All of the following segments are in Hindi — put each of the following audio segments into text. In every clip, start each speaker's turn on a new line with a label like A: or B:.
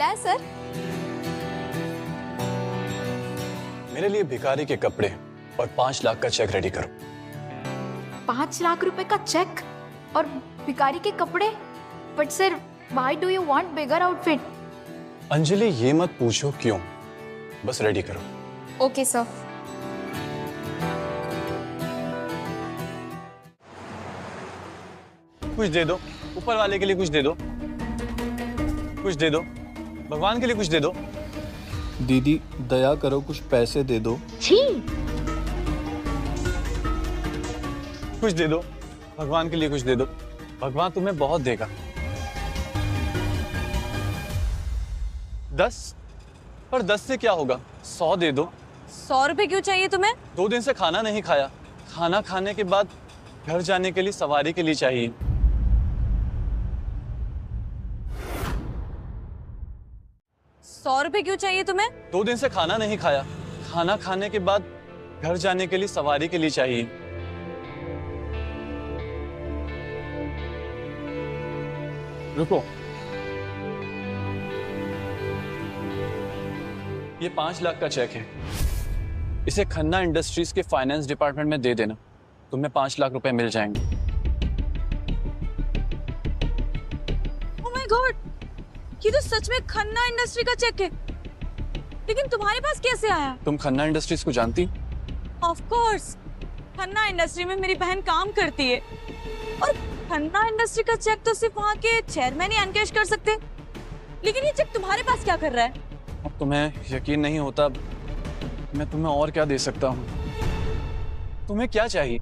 A: क्या है सर?
B: मेरे लिए भिखारी के कपड़े और 5 लाख का चेक रेडी करो।
A: 5 लाख रुपए का चेक और भिखारी के कपड़े? But sir, why do you want bigger outfit?
B: Anjali, ये मत पूछो क्यों, बस रेडी करो।
A: Okay sir.
B: कुछ दे दो, ऊपर वाले के लिए कुछ दे दो, कुछ दे दो, भगवान के लिए कुछ दे दो।
C: दीदी दया करो, कुछ पैसे दे दो।
A: छी!
B: कुछ दे दो, भगवान के लिए कुछ दे दो, भगवान तुम्हें बहुत देगा। 10? पर 10 से क्या होगा, 100 दे दो।
D: 100 रुपए क्यों चाहिए तुम्हें?
B: 2 दिन से खाना नहीं खाया, खाना खाने के बाद घर जाने के लिए सवारी के लिए चाहिए।
D: ₹100 क्यों चाहिए तुम्हें?
B: 2 दिन से खाना नहीं खाया, खाना खाने के बाद घर जाने के लिए सवारी के लिए चाहिए। रुको, ये 5 लाख का चेक है, इसे खन्ना इंडस्ट्रीज के फाइनेंस डिपार्टमेंट में दे देना, तुम्हें 5 लाख रुपए मिल जाएंगे।
D: ओह माय गॉड, ये तो सच में खन्ना इंडस्ट्री का चेक है, लेकिन तुम्हारे पास कैसे आया?
B: तुम खन्ना इंडस्ट्रीज को जानती?
D: ऑफ कोर्स, खन्ना इंडस्ट्री में मेरी बहन काम करती है और खन्ना इंडस्ट्री का चेक तो सिर्फ वहाँ के चेयरमैन ही एनकैश कर सकते, लेकिन ये चेक तुम्हारे पास क्या कर रहा है?
B: अब तुम्हें यकीन नहीं होता, मैं तुम्हें और क्या दे सकता हूँ? तुम्हें क्या चाहिए?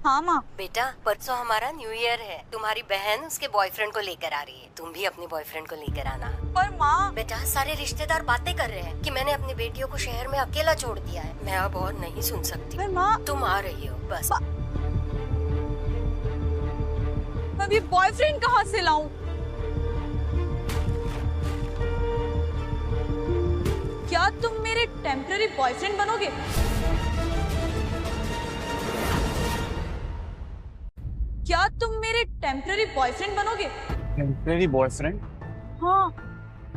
D: हाँ माँ।
E: बेटा, परसों हमारा न्यू ईयर है, तुम्हारी बहन उसके बॉयफ्रेंड को लेकर आ रही है, तुम भी अपने बॉयफ्रेंड को लेकर आना।
D: पर माँ।
E: बेटा, सारे रिश्तेदार बातें कर रहे हैं कि मैंने अपनी बेटियों को शहर में अकेला छोड़ दिया है, मैं अब और नहीं सुन सकती।
D: पर माँ।
E: तुम आ रही हो बस।
D: मैं अभी बॉयफ्रेंड कहाँ से लाऊं? क्या तुम मेरे टेम्पररी बॉयफ्रेंड बनोगे? क्या तुम मेरे टेम्पररी बॉयफ्रेंड बनोगे?
B: Temporary boyfriend?
D: हाँ,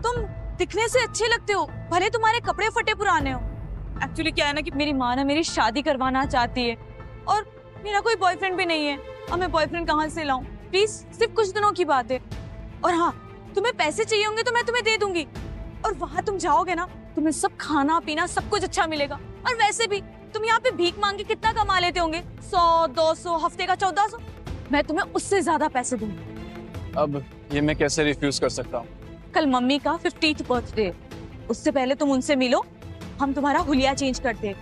D: तुम दिखने से अच्छे लगते हो, भले तुम्हारे कपड़े फटे पुराने हो। एक्चुअली क्या है ना कि मेरी माँ ना मेरी शादी करवाना चाहती है और मेरा कोई बॉयफ्रेंड भी नहीं है। अब मैं बॉयफ्रेंड कहाँ से लाऊं? प्लीज, सिर्फ कुछ दिनों की बात है। और हाँ, तुम्हें पैसे चाहिए होंगे तो मैं तुम्हें दे दूंगी, और वहां तुम जाओगे ना, तुम्हें सब खाना पीना सब कुछ अच्छा मिलेगा। और वैसे भी तुम यहाँ पे भीख मांग के कितना कमा लेते होंगे? 100-200, हफ्ते का 1400। मैं तुम्हें उससे ज्यादा पैसे दूंगी।
B: अब ये मैं कैसे रिफ्यूज कर सकता हूँ?
D: कल मम्मी का 50th बर्थडे, उससे पहले तुम उनसे मिलो, हम तुम्हारा हुलिया चेंज करते हैं,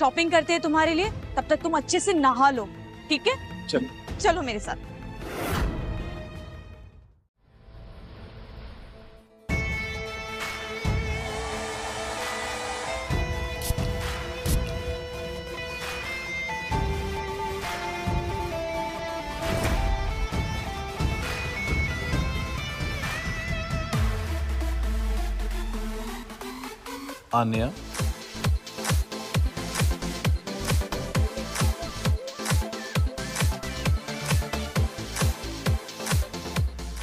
D: शॉपिंग करते हैं तुम्हारे लिए, तब तक तुम अच्छे से नहा लो, ठीक है?
B: चलो
D: चलो मेरे साथ।
C: आन्या,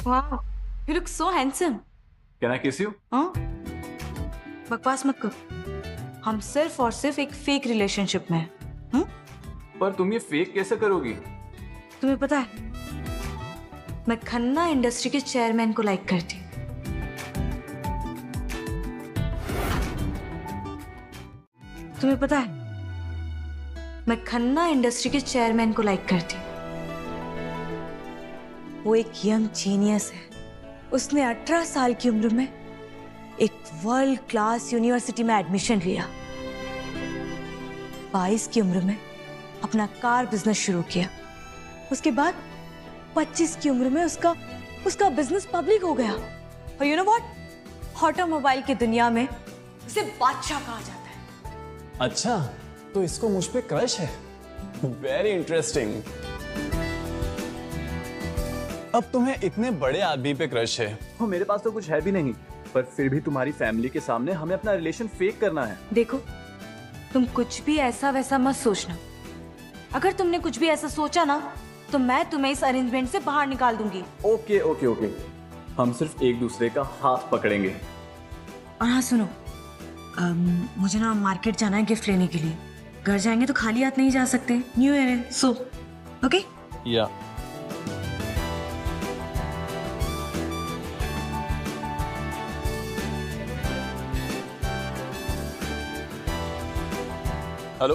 D: वाह, you look so handsome.
B: Can I kiss you?
D: हाँ? बकवास मत करो, हम सिर्फ और सिर्फ एक फेक रिलेशनशिप में हैं।
B: पर तुम ये फेक कैसे करोगी?
D: तुम्हें पता है, मैं खन्ना इंडस्ट्री के चेयरमैन को लाइक करती हूँ। तुम्हें पता है, मैं खन्ना इंडस्ट्री के चेयरमैन को लाइक करती हूँ। वो एक यंग जीनियस है, उसने 18 साल की उम्र में एक वर्ल्ड क्लास यूनिवर्सिटी में एडमिशन लिया, 22 की उम्र में अपना कार बिजनेस शुरू किया, उसके बाद 25 की उम्र में उसका बिजनेस पब्लिक हो गया, और यू नो व्हाट, ऑटोमोबाइल की दुनिया में उसे बादशाह कहा जाता है।
B: अच्छा, तो इसको मुझ पे क्रश है? Very interesting. अब तुम्हें इतने बड़े आदमी पे क्रश है?
F: वो मेरे पास तो कुछ है भी नहीं, पर फिर भी तुम्हारी फैमिली के सामने हमें अपना रिलेशन फेक करना है।
D: देखो, तुम कुछ भी ऐसा वैसा मत सोचना, अगर तुमने कुछ भी ऐसा सोचा ना तो मैं तुम्हें इस अरेंजमेंट से बाहर निकाल दूंगी।
F: ओके ओके ओके, हम सिर्फ एक दूसरे का हाथ पकड़ेंगे।
D: और हाँ सुनो, मुझे ना मार्केट जाना है गिफ्ट लेने के लिए। घर जाएंगे तो खाली हाथ नहीं जा सकते, न्यू ईयर है। So okay.
B: या hello,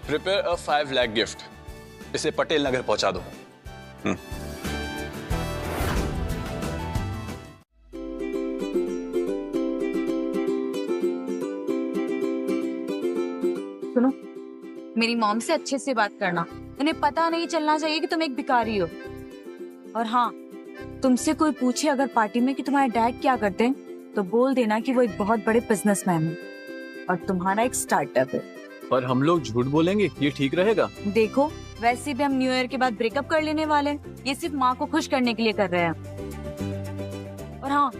B: prepare a 5 lakh gift, इसे पटेल नगर पहुंचा दो।
D: सुनो, मेरी मॉम से अच्छे से बात करना। उन्हें पता नहीं चलना चाहिए कि तुम एक भिखारी हो। और हाँ, तुमसे कोई पूछे अगर पार्टी में कि तुम्हारे डैड क्या करते हैं, तो बोल देना कि वो एक बहुत बड़े बिजनेसमैन है और तुम्हारा एक स्टार्टअप है।
F: पर हम लोग झूठ बोलेंगे, ये ठीक रहेगा?
D: देखो, वैसे भी हम न्यू ईयर के बाद ब्रेकअप कर लेने वाले हैं। ये सिर्फ माँ को खुश करने के लिए कर रहे हैं। और हाँ,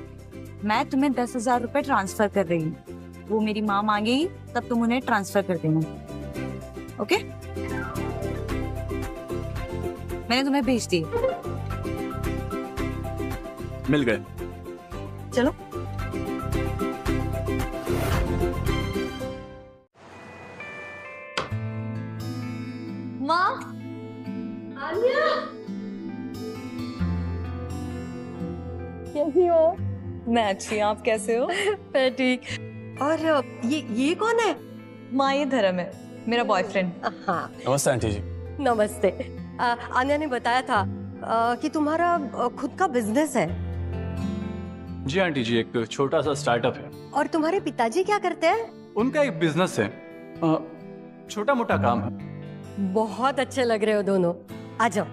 D: मैं तुम्हें 10,000 रुपए ट्रांसफर कर रही हूँ। वो मेरी माँ मांगेगी तब तुम उन्हें ट्रांसफर कर देना। ओके? मैंने तुम्हें भेज दी।
F: मिल गए।
D: चलो। माँ,
G: कैसी हो?
D: मैं अच्छी, आप कैसे हो?
G: मैं ठीक। और ये कौन है?
D: माँ, ये धर्म है, मेरा बॉयफ्रेंड।
G: हाँ,
B: नमस्ते आंटी जी।
G: नमस्ते। आन्या ने बताया था कि तुम्हारा खुद का बिजनेस है।
B: जी आंटी जी, एक छोटा सा स्टार्टअप है।
G: और तुम्हारे पिताजी क्या करते हैं?
B: उनका एक बिजनेस है, छोटा मोटा काम है।
G: बहुत अच्छे लग रहे हो दोनों। आ जाओ।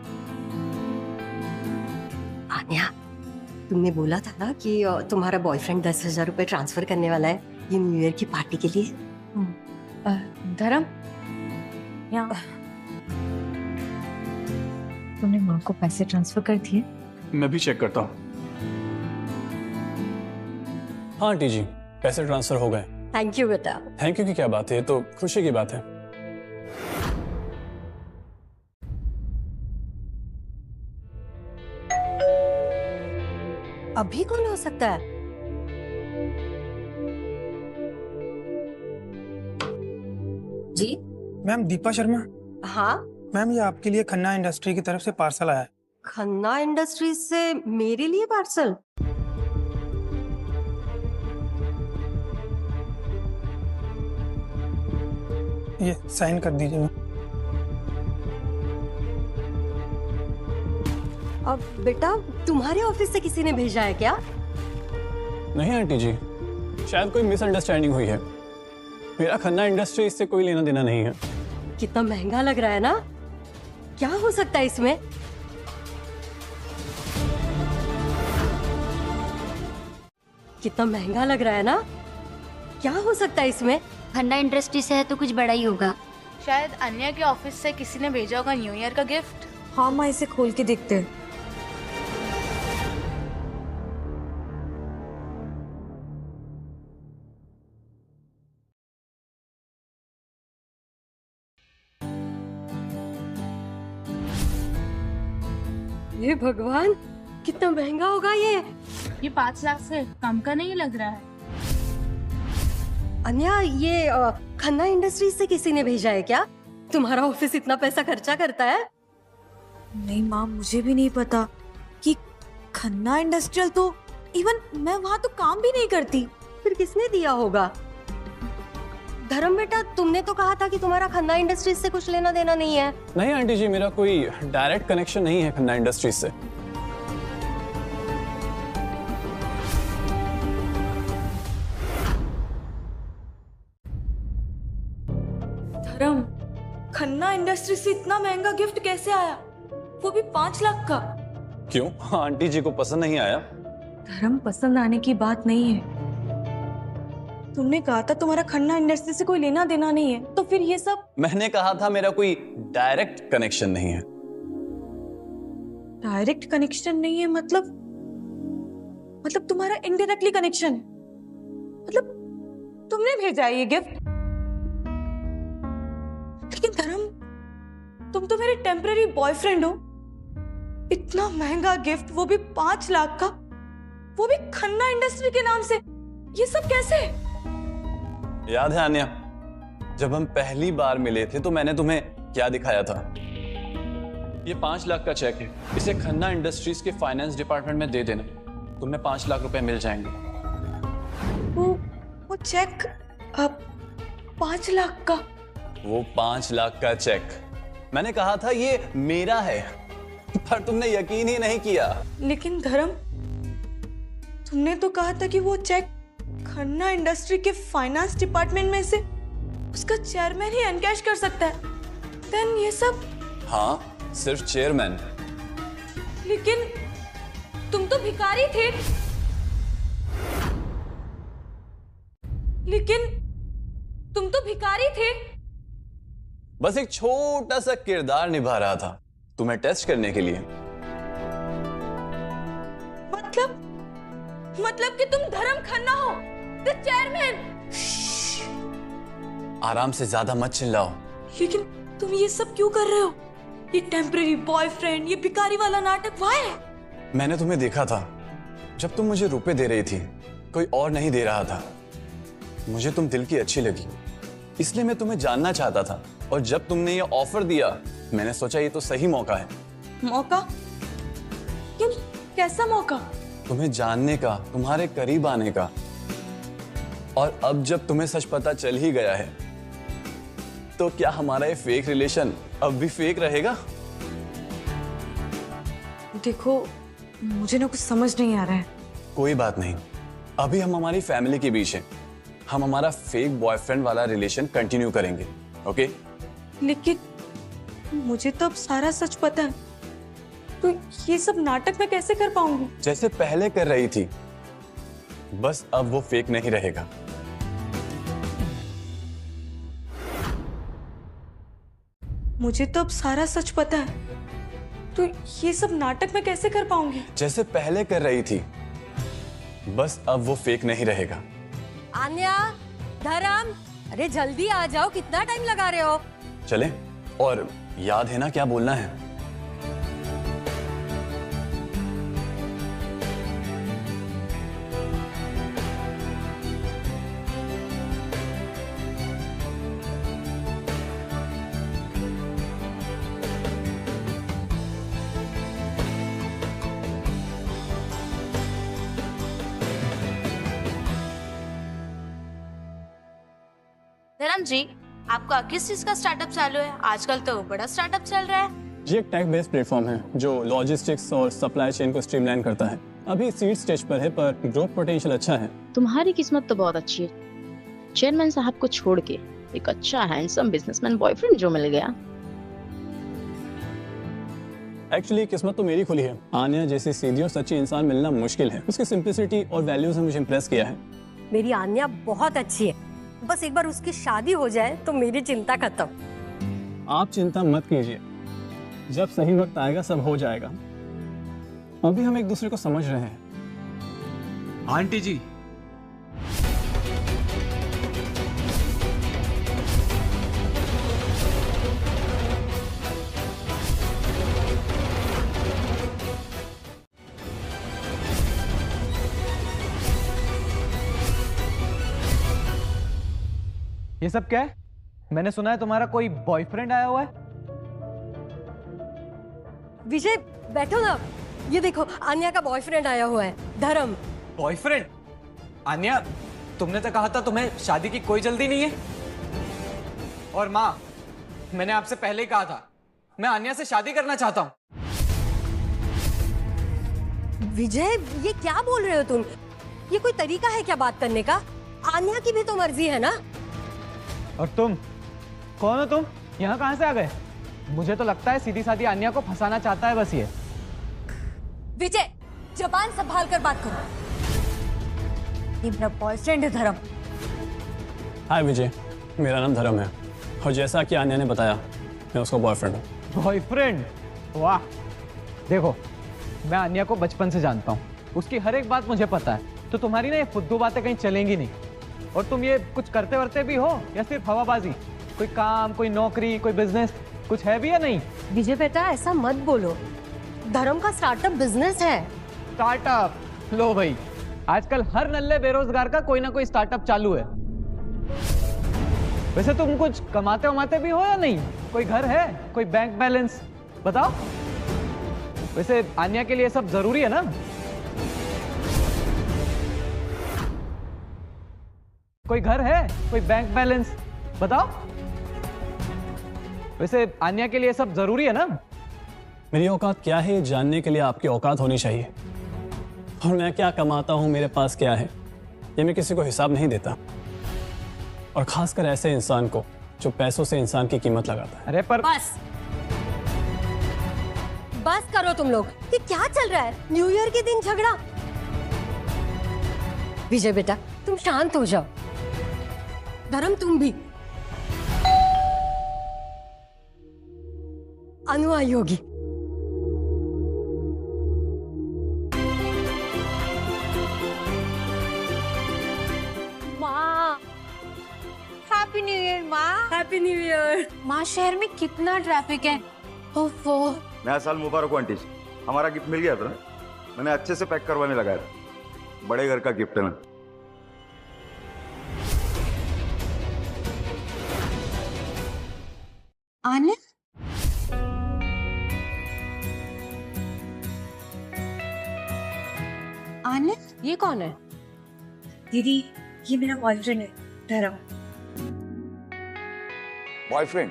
G: आन्या, तुमने बोला था ना कि तुम्हारा बॉयफ्रेंड 10,000 रुपए ट्रांसफर करने वाला है ये न्यू ईयर की पार्टी के लिए।
D: धर्म, यहाँ तुमने माँ को पैसे ट्रांसफर कर दिए?
B: मैं भी चेक करता हूँ। हाँ आंटी जी, पैसे ट्रांसफर हो गए।
G: थैंक यू बेटा।
B: थैंक यू की क्या बात है, ये तो खुशी की बात है।
G: अभी कौन हो सकता है? जी
H: मैम, दीपा शर्मा।
G: हाँ,
H: मैम, ये आपके लिए खन्ना इंडस्ट्री की तरफ से पार्सल आया है।
G: खन्ना इंडस्ट्रीज से मेरे लिए पार्सल?
H: ये साइन कर दीजिए।
G: अब बेटा, तुम्हारे ऑफिस से किसी ने भेजा है क्या?
B: नहीं आंटी जी, शायद कोई मिसअंडरस्टैंडिंग हुई है। मेरा खन्ना इंडस्ट्री इससे कोई लेना देना नहीं है।
G: कितना महंगा लग रहा है ना? क्या हो सकता है इसमें? कितना महंगा लग रहा है ना? क्या हो सकता है इसमें?
I: खन्ना इंडस्ट्री से है तो कुछ बड़ा ही होगा।
A: शायद अन्या के ऑफिस से किसी ने भेजा होगा न्यू ईयर का गिफ्ट।
D: हाँ माँ, इसे खोल के देखते हैं।
G: ये भगवान, कितना महंगा होगा ये
A: 5 लाख से कम का नहीं लग रहा है।
G: अन्या, ये खन्ना इंडस्ट्रीज से किसी ने भेजा है क्या? तुम्हारा ऑफिस इतना पैसा खर्चा करता है?
D: नहीं माँ, मुझे भी नहीं पता कि खन्ना इंडस्ट्रियल तो इवन मैं वहाँ तो काम भी नहीं करती।
G: फिर किसने दिया होगा? धर्म बेटा, तुमने तो कहा था कि तुम्हारा खन्ना इंडस्ट्रीज से कुछ लेना देना नहीं है।
B: नहीं आंटी जी, मेरा कोई डायरेक्ट कनेक्शन नहीं है खन्ना इंडस्ट्रीज से।
D: धर्म, खन्ना इंडस्ट्री से इतना महंगा गिफ्ट कैसे आया, वो भी 5 लाख का?
B: क्यों, आंटी जी को पसंद नहीं आया?
D: धर्म, पसंद आने की बात नहीं है। तुमने कहा था तुम्हारा खन्ना इंडस्ट्री से कोई लेना देना नहीं है, तो फिर ये सब?
B: मैंने कहा था मेरा कोई डायरेक्ट कनेक्शन नहीं है।
D: डायरेक्ट कनेक्शन नहीं है मतलब तुम्हारा इनडायरेक्टली कनेक्शन, मतलब तुमने भेजा है ये गिफ्ट। लेकिन धर्म, तुम तो मेरे टेम्पररी बॉयफ्रेंड हो। इतना महंगा गिफ्ट, वो भी 5 लाख का, वो भी खन्ना इंडस्ट्री के नाम से। ये सब कैसे?
B: याद है आन्या, जब हम पहली बार मिले थे तो मैंने तुम्हें क्या दिखाया था? ये 5 लाख का चेक है, इसे खन्ना इंडस्ट्रीज के फाइनेंस डिपार्टमेंट में दे देना, तुम्हें 5 लाख रुपए मिल जाएंगे।
D: वो चेक अब 5 लाख का?
B: वो 5 लाख का चेक, मैंने कहा था ये मेरा है, पर तुमने यकीन ही नहीं किया।
D: लेकिन धर्म, तुमने तो कहा था कि वो चेक खन्ना इंडस्ट्री के फाइनेंस डिपार्टमेंट में से उसका चेयरमैन ही एनकैश कर सकता है। देन ये सब?
B: हाँ, सिर्फ चेयरमैन।
D: लेकिन तुम तो भिखारी थे। लेकिन तुम तो भिखारी थे।
B: बस एक छोटा सा किरदार निभा रहा था तुम्हें टेस्ट करने के लिए।
D: मतलब कि तुम धर्म खन्ना हो, द चेयरमैन।
B: आराम से, ज्यादा मत चिल्लाओ।
D: लेकिन तुम ये सब क्यों कर रहे हो? ये टेम्परेरी बॉयफ्रेंड, ये भिखारी वाला नाटक व्हाई?
B: मैंने तुम्हें देखा था जब तुम मुझे रुपए दे रही थी, कोई और नहीं दे रहा था। मुझे तुम दिल की अच्छी लगी, इसलिए मैं तुम्हें जानना चाहता था, और जब तुमने ये ऑफर दिया मैंने सोचा ये तो सही मौका है।
D: मौका? क्यों? कैसा मौका?
B: तुम्हें जानने का, तुम्हारे करीब आने का। और अब जब तुम्हें सच पता चल ही गया है तो क्या हमारा ये फेक रिलेशन अब भी फेक रहेगा?
D: देखो, मुझे ना कुछ समझ नहीं आ रहा है।
B: कोई बात नहीं, अभी हम हमारी फैमिली के बीच हैं, हम हमारा फेक बॉयफ्रेंड वाला रिलेशन कंटिन्यू करेंगे, ओके?
D: लेकिन मुझे तो अब सारा सच पता है, तो ये सब नाटक मैं कैसे कर पाऊंगी?
B: जैसे पहले कर रही थी, बस अब वो फेक नहीं रहेगा।
D: मुझे तो अब सारा सच पता है, तो ये सब नाटक मैं कैसे कर पाऊंगी?
B: जैसे पहले कर रही थी, बस अब वो फेक नहीं रहेगा।
G: आन्या, धर्म, अरे जल्दी आ जाओ, कितना टाइम लगा रहे हो?
B: चले, और याद है ना क्या बोलना है?
J: धर्म जी, आपका किस चीज का स्टार्टअप चालू है? आजकल तो बड़ा स्टार्टअप चल रहा है।
K: ये एक टेक बेस्ड प्लेटफॉर्म है जो लॉजिस्टिक्स और सप्लाई चेन को स्ट्रीमलाइन करता है। अभी सीड स्टेज पर है, पर ग्रोथ पोटेंशियल अच्छा है।
L: तुम्हारी किस्मत तो बहुत अच्छी है, चेयरमैन साहब को छोड़ के एक अच्छा हैंडसम बिजनेसमैन बॉयफ्रेंड जो मिल गया।
K: एक्चुअली किस्मत तो मेरी खुली है। आन्या जैसी सीधी और सच्ची इंसान मिलना मुश्किल है। उसकी सिंप्लिसिटी और वैल्यूज ने मुझे इम्प्रेस किया है।
G: मेरी आन्या बहुत अच्छी है, बस एक बार उसकी शादी हो जाए तो मेरी चिंता खत्म।
K: आप चिंता मत कीजिए, जब सही वक्त आएगा सब हो जाएगा। अभी हम एक दूसरे को समझ रहे हैं।
M: आंटी जी,
N: ये सब क्या है? मैंने सुना है तुम्हारा कोई बॉयफ्रेंड आया हुआ है।
G: विजय बैठो ना, ये देखो आन्या का बॉयफ्रेंड आया हुआ है, धर्म।
N: बॉयफ्रेंड? आन्या, तुमने तो कहा था तुम्हें शादी की कोई जल्दी नहीं है। और माँ, मैंने आपसे पहले ही कहा था मैं आन्या से शादी करना चाहता हूँ।
G: विजय, ये क्या बोल रहे हो तुम? ये कोई तरीका है क्या बात करने का? आन्या की भी तो मर्जी है ना।
N: और तुम कौन हो? तुम यहाँ कहाँ से आ गए? मुझे तो लगता है सीधी सादी आन्या को फंसाना चाहता है बस ये।
D: विजय, जबान संभाल कर बात करो। ये मेरा बॉयफ्रेंड है धर्म।
K: हाय विजय, मेरा नाम धर्म है, और जैसा कि आन्या ने बताया मैं उसका बॉयफ्रेंड हूँ।
N: बॉयफ्रेंड? वाह। देखो, मैं आन्या को बचपन से जानता हूँ, उसकी हर एक बात मुझे पता है। तो तुम्हारी ना ये फुद्दू बातें कहीं चलेंगी नहीं। और तुम ये कुछ करते वरते भी हो या सिर्फ हवाबाजी? कोई काम, कोई नौकरी, कोई बिजनेस कुछ है भी या नहीं?
G: विजय बेटा, ऐसा मत बोलो। धर्म का स्टार्टअप बिजनेस है।
N: स्टार्टअप लो भाई, आजकल हर नल्ले बेरोजगार का कोई ना कोई स्टार्टअप चालू है। वैसे तुम कुछ कमाते वमाते भी हो या नहीं? कोई घर है, कोई बैंक बैलेंस बताओ। वैसे आन्या के लिए सब जरूरी है ना? कोई घर है, कोई बैंक बैलेंस बताओ। वैसे आन्या के लिए सब जरूरी है ना?
K: मेरी औकात क्या है ये जानने के लिए आपकी औकात होनी चाहिए। और मैं क्या कमाता हूं, मेरे पास क्या है, ये मैं किसी को हिसाब नहीं देता। और खासकर ऐसे इंसान को जो पैसों से इंसान की कीमत लगाता है।
N: अरे पर
G: बस करो तुम लोग। ये क्या चल रहा है? न्यू ईयर के दिन झगड़ा। विजय बेटा तुम शांत हो जाओ। धर्म तुम भी। अनु आई होगी।
J: माँ, हैप्पी न्यू ईयर माँ।
G: Happy new year.
J: माँ, शहर में कितना ट्रैफिक है। ओफो।
M: नया साल मुबारक हो आंटी जी। हमारा गिफ्ट मिल गया था ना, मैंने अच्छे से पैक करवाने लगाया था। बड़े घर का गिफ्ट है ना।
J: आन्या, आन्या,
G: ये कौन है?
D: दीदी ये मेरा बॉयफ्रेंड है धर्म।
O: बॉयफ्रेंड?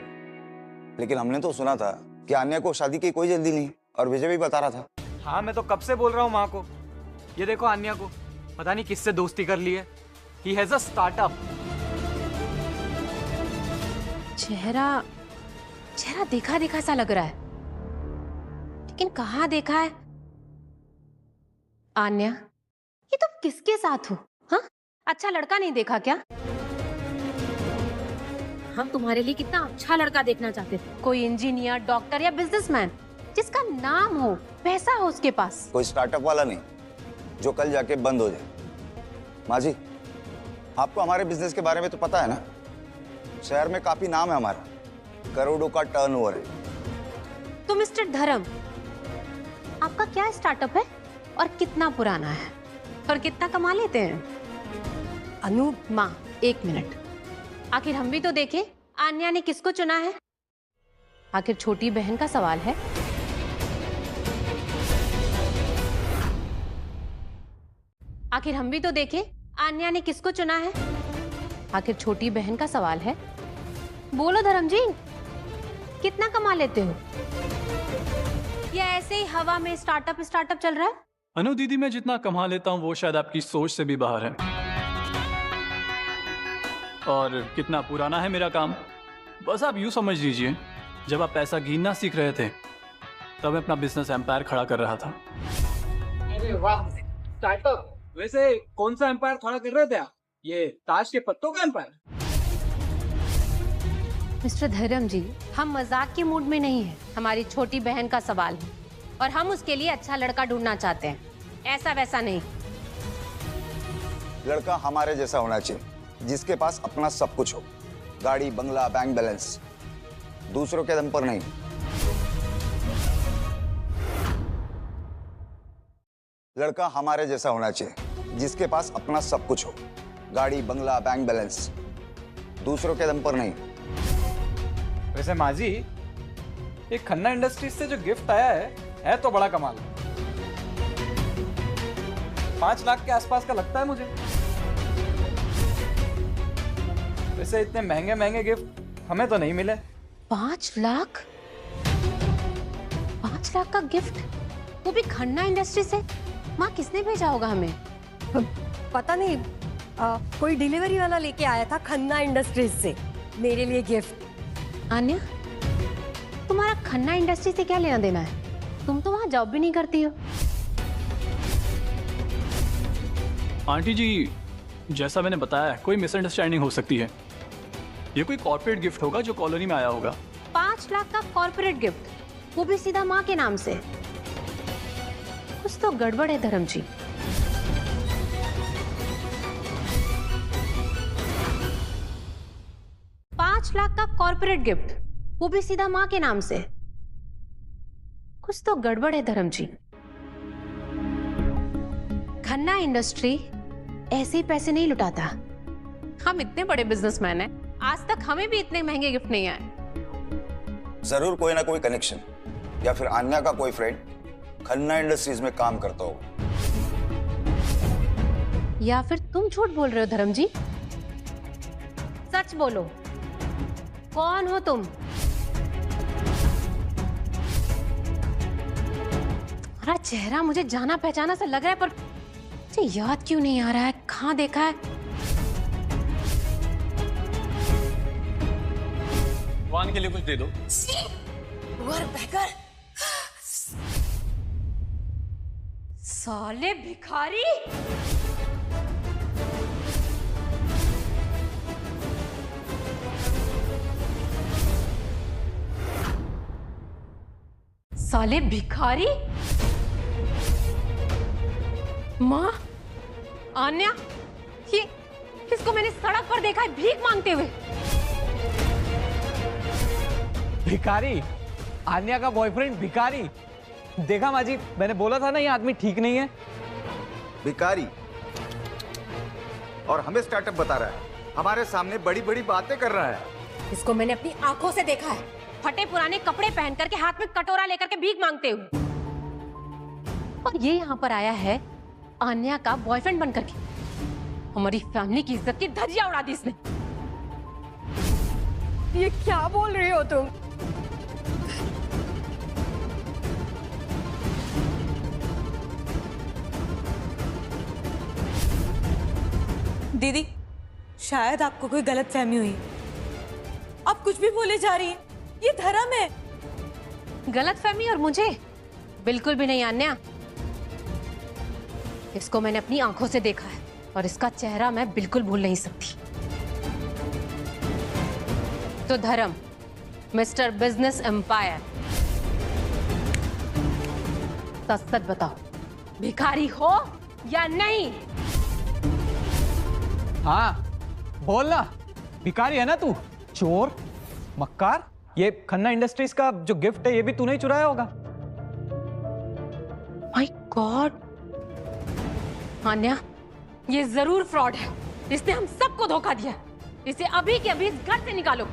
O: लेकिन हमने तो सुना था कि आन्या को शादी की कोई जल्दी नहीं, और विजय भी बता रहा था।
N: हाँ मैं तो कब से बोल रहा हूँ माँ को। ये देखो आन्या को पता नहीं किससे दोस्ती कर ली है। He has a startup.
J: चेहरा देखा देखा सा लग रहा है, लेकिन कहाँ देखा है? आन्या, ये तुम किसके साथ हो? हाँ, अच्छा लड़का नहीं देखा क्या? हम तुम्हारे लिए कितना अच्छा लड़का देखना चाहते थे। कोई इंजीनियर, डॉक्टर या बिजनेसमैन जिसका नाम हो, पैसा हो उसके पास।
O: कोई स्टार्टअप वाला नहीं जो कल जाके बंद हो जाए। माँ जी, आपको हमारे बिजनेस के बारे में तो पता है ना। शहर में काफी नाम है हमारा, करोड़ों का टर्नओवर है।
J: तो मिस्टर धर्म, आपका क्या स्टार्टअप है और कितना पुराना है और कितना कमा लेते हैं?
G: अनु
J: माँ, एक मिनट, आखिर हम भी तो देखें आन्या ने किसको चुना है। आखिर छोटी बहन का सवाल है। आखिर हम भी तो देखें आन्या ने किसको चुना है। आखिर छोटी बहन का सवाल है। बोलो धर्म जी, कितना कमा लेते हो? या ऐसे ही हवा में स्टार्टअप चल रहा है?
K: अनु दीदी, मैं जितना कमा लेता हूँ वो शायद आपकी सोच से भी बाहर है। और कितना पुराना है मेरा काम, बस आप यूं समझ लीजिए, जब आप पैसा गिनना सीख रहे थे तब मैं अपना बिजनेस एम्पायर खड़ा कर रहा था।
N: अरे वाह, स्टार्टअप। वैसे कौन सा एम्पायर खड़ा कर रहे थे आप? ये ताश के पत्तों का एम्पायर?
J: मिस्टर धर्म जी, हम मजाक के मूड में नहीं है। हमारी छोटी बहन का सवाल है और हम उसके लिए अच्छा लड़का ढूंढना चाहते हैं, ऐसा वैसा नहीं।
O: लड़का हमारे जैसा होना चाहिए, जिसके पास अपना सब कुछ हो, गाड़ी, बंगला, बैंक बैलेंस, दूसरों के दम पर नहीं। लड़का हमारे जैसा होना चाहिए, जिसके पास अपना सब कुछ हो, गाड़ी, बंगला, बैंक बैलेंस, दूसरों के दम पर नहीं।
N: वैसे माँ जी, ये खन्ना इंडस्ट्रीज से जो गिफ्ट आया है तो बड़ा कमाल है। 5 लाख के आसपास का लगता है मुझे। वैसे इतने महंगे महंगे गिफ्ट हमें तो नहीं मिले।
J: 5 लाख? 5 लाख का गिफ्ट, वो भी खन्ना इंडस्ट्री से? माँ, किसने भेजा होगा हमें?
G: पता नहीं, कोई डिलीवरी वाला लेके आया था खन्ना इंडस्ट्रीज से मेरे लिए गिफ्ट।
J: आन्या, तुम्हारा खन्ना इंडस्ट्री से क्या लेना देना है? तुम तो वहां जॉब भी नहीं करती हो।
K: आंटी जी, जैसा मैंने बताया, कोई मिसअंडरस्टैंडिंग हो सकती है। ये कोई कॉर्पोरेट गिफ्ट होगा जो कॉलोनी में आया होगा।
J: 5 लाख का कॉर्पोरेट गिफ्ट, वो भी सीधा माँ के नाम से। कुछ तो गड़बड़ है धर्म जी। $5 लाख का कॉर्पोरेट गिफ्ट, वो भी सीधा माँ के नाम से। कुछ तो गड़बड़ है धर्म जी। खन्ना इंडस्ट्री ऐसे ही पैसे नहीं लुटाता। हम इतने बड़े बिजनेसमैन हैं, आज तक हमें भी इतने महंगे गिफ्ट नहीं आए।
O: जरूर कोई ना कोई कनेक्शन या फिर आन्या का कोई फ्रेंड खन्ना इंडस्ट्रीज में काम करता होगा।
J: या फिर तुम झूठ बोल रहे हो धर्म जी? सच बोलो, कौन हो तुम? तुम्हारा चेहरा मुझे जाना पहचाना सा लग रहा है, पर मुझे याद क्यों नहीं आ रहा है, कहाँ देखा है?
K: वान के लिए कुछ दे दो।
J: साले भिखारी! साले भिखारी! माँ, आन्या, ये इसको मैंने सड़क पर देखा है भीख मांगते हुए।
N: भिखारी? आन्या का बॉयफ्रेंड भिखारी? देखा माँ जी, मैंने बोला था ना ये आदमी ठीक नहीं है।
O: भिखारी और हमें स्टार्टअप बता रहा है, हमारे सामने बड़ी बड़ी बातें कर रहा है।
J: इसको मैंने अपनी आंखों से देखा है, फटे पुराने कपड़े पहन करके हाथ में कटोरा लेकर के भीख मांगते हुए। और ये यहाँ पर आया है आन्या का बॉयफ्रेंड बनकर के। हमारी फैमिली की इज्जत की धज्जियां उड़ा दी इसने।
G: ये क्या बोल रही हो तुम?
D: दीदी, शायद आपको कोई गलतफहमी हुई। आप कुछ भी बोले जा रही हैं। ये धर्म है।
J: गलतफहमी और मुझे बिल्कुल भी नहीं आन्या। इसको मैंने अपनी आंखों से देखा है और इसका चेहरा मैं बिल्कुल भूल नहीं सकती। तो धर्म, मिस्टर बिजनेस एम्पायर, सच बताओ, भिखारी हो या नहीं?
N: हाँ बोलना, भिखारी है ना तू? चोर, मक्कार। ये खन्ना इंडस्ट्रीज का जो गिफ्ट है ये भी तूने ही चुराया होगा।
J: माय गॉड, आन्या, ये जरूर फ्रॉड है। इसने हम सबको धोखा दिया। इसे अभी के अभी इस घर से निकालो।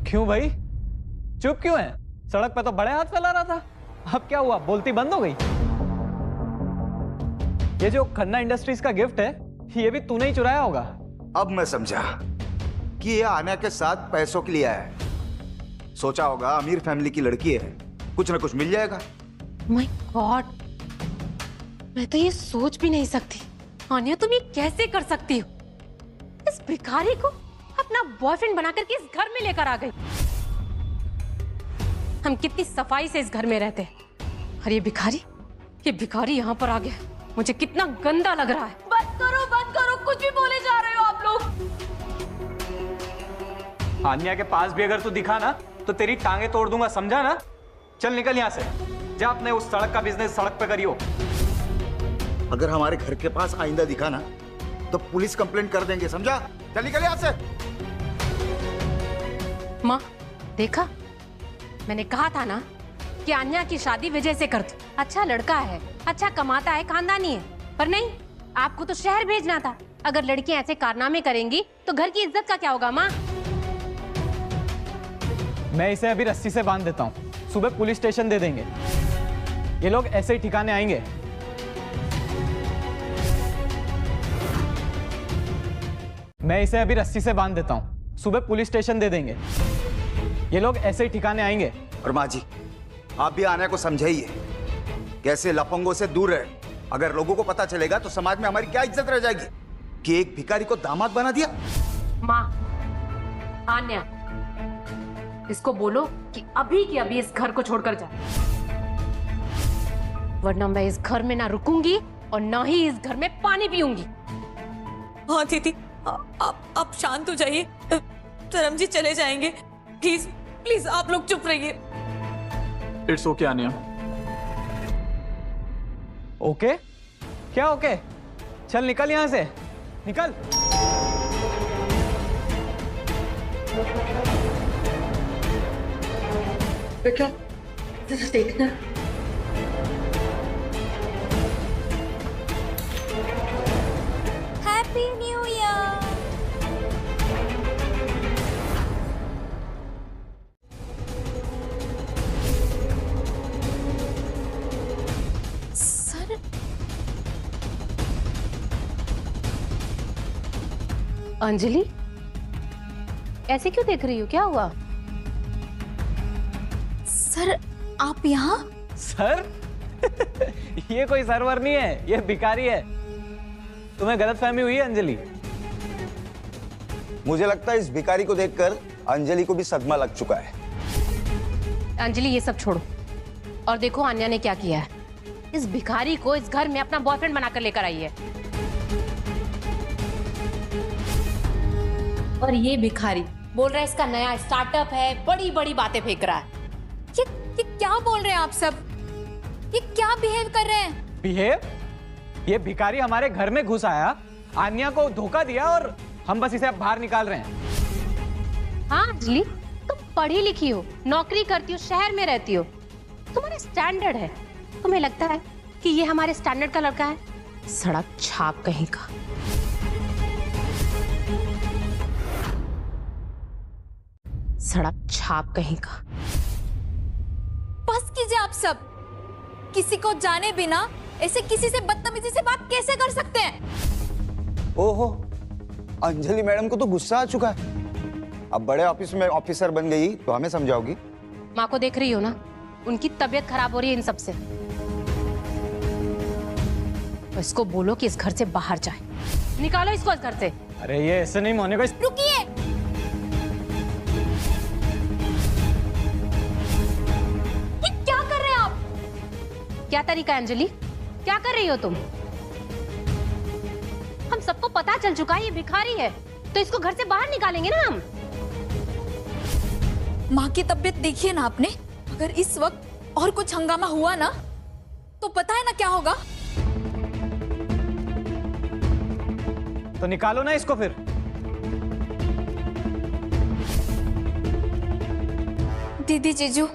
N: क्यों भाई, चुप क्यों है? सड़क पे तो बड़े हाथ फैला रहा था, अब क्या हुआ? बोलती बंद हो गई? ये जो खन्ना इंडस्ट्रीज का गिफ्ट है ये भी तूने ही चुराया होगा।
O: अब मैं समझा कि ये आन्या के साथ पैसों के लिए आया है। सोचा होगा अमीर फैमिली की लड़की है, कुछ ना कुछ मिल जाएगा।
J: माय गॉड, मैं तो ये सोच भी नहीं सकती। आन्या, तुम ये कैसे कर सकती हो? इस भिखारी को अपना बॉयफ्रेंड बनाकर के इस घर में लेकर आ गई। हम कितनी सफाई से इस घर में रहते हैं, और ये भिखारी यहाँ पर आ गया। मुझे कितना गंदा लग रहा है। बंद करो, कुछ भी बोले जा रहे हो आप लोग।
N: आन्या के पास भी अगर तू दिखा ना तो तेरी टांगे तोड़ दूंगा, समझा ना? चल निकल यहाँ से, जा अपने उस सड़क का बिजनेस सड़क पे करियो।
O: अगर हमारे घर के पास आइंदा दिखा ना तो पुलिस कंप्लेंट कर देंगे, समझा? चल निकल यहाँ से।
J: माँ, देखा, मैंने कहा था ना कि आन्या की शादी विजय से कर दो। अच्छा लड़का है, अच्छा कमाता है, खानदानी है, पर नहीं, आपको तो शहर भेजना था। अगर लड़कियां ऐसे कारनामे करेंगी तो घर की इज्जत का क्या होगा माँ?
N: मैं इसे अभी रस्सी से बांध देता हूँ, सुबह पुलिस स्टेशन दे देंगे। ये लोग ऐसे ही ठिकाने आएंगे। मैं इसे अभी रस्सी से बांध देता हूँ, सुबह पुलिस स्टेशन दे देंगे। ये लोग ऐसे ही ठिकाने आएंगे।
O: और माँ जी, आप भी आन्या को समझाइए, कैसे लफंगों से दूर रहे। अगर लोगों को पता चलेगा तो समाज में हमारी क्या इज्जत रह जाएगी कि एक भिखारी को दामाद बना दिया।
J: माँ, आन्या, इसको बोलो कि अभी की अभी इस घर को छोड़कर जाए, वरना मैं इस घर में ना रुकूंगी और ना ही इस घर में पानी पीऊंगी।
D: हाँ दीदी, आप शांत हो जाइए। धर्म जी चले जाएंगे। प्लीज प्लीज आप लोग चुप रहिए।
F: It's okay Anya.
N: ओके? क्या ओके? चल निकल यहां से, निकल।
G: बेटा देखना।
A: Happy new year. Sir
J: Anjali, ऐसे क्यों देख रही हो? क्या हुआ?
A: सर आप यहाँ?
N: सर ये कोई सर्वर नहीं है, ये भिखारी है। तुम्हें गलतफहमी हुई है अंजलि।
O: मुझे लगता है इस भिखारी को देखकर अंजलि को भी सदमा लग चुका है।
J: अंजलि ये सब छोड़ो और देखो आन्या ने क्या किया है। इस भिखारी को इस घर में अपना बॉयफ्रेंड बनाकर लेकर आई है। और ये भिखारी बोल रहा है इसका नया स्टार्टअप है, बड़ी बड़ी बातें फेंक रहा है।
A: ये क्या बोल रहे हैं आप सब? ये क्या बिहेव कर रहे हैं?
N: बिहेव? ये भिखारी हमारे घर में घुस आया, आन्या को धोखा दिया और हम बस इसे अब बाहर निकाल रहे हैं।
J: हाँ अंजलि, तुम पढ़ी लिखी हो, नौकरी करती हो, शहर में रहती हो, तुम्हारा स्टैंडर्ड है। तुम्हें लगता है कि ये हमारे स्टैंडर्ड का लड़का है? सड़क छाप कहीं का। सड़क छाप कहीं का।
A: बस कीजिए आप सब। किसी को जाने बिना ऐसे किसी से बदतमीजी से बात कैसे कर सकते हैं?
O: ओहो, अंजलि मैडम को तो गुस्सा आ चुका है। अब बड़े ऑफिस में ऑफिसर बन गई तो हमें समझाओगी?
J: माँ को देख रही हो ना, उनकी तबीयत खराब हो रही है इन सब से। तो इसको बोलो कि इस घर से बाहर जाए। निकालो इसको इस घर से।
N: अरे ये ऐसे नहीं होने का।
A: रुकिए। क्या कर रहे हैं आप?
J: क्या तरीका है अंजलि? क्या कर रही हो तुम? हम सबको पता चल चुका है ये भिखारी है, तो इसको घर से बाहर निकालेंगे ना हम।
A: माँ की तबीयत देखिए ना आपने। अगर इस वक्त और कुछ हंगामा हुआ ना तो पता है ना क्या होगा।
N: तो निकालो ना इसको फिर।
A: दीदी जीजू,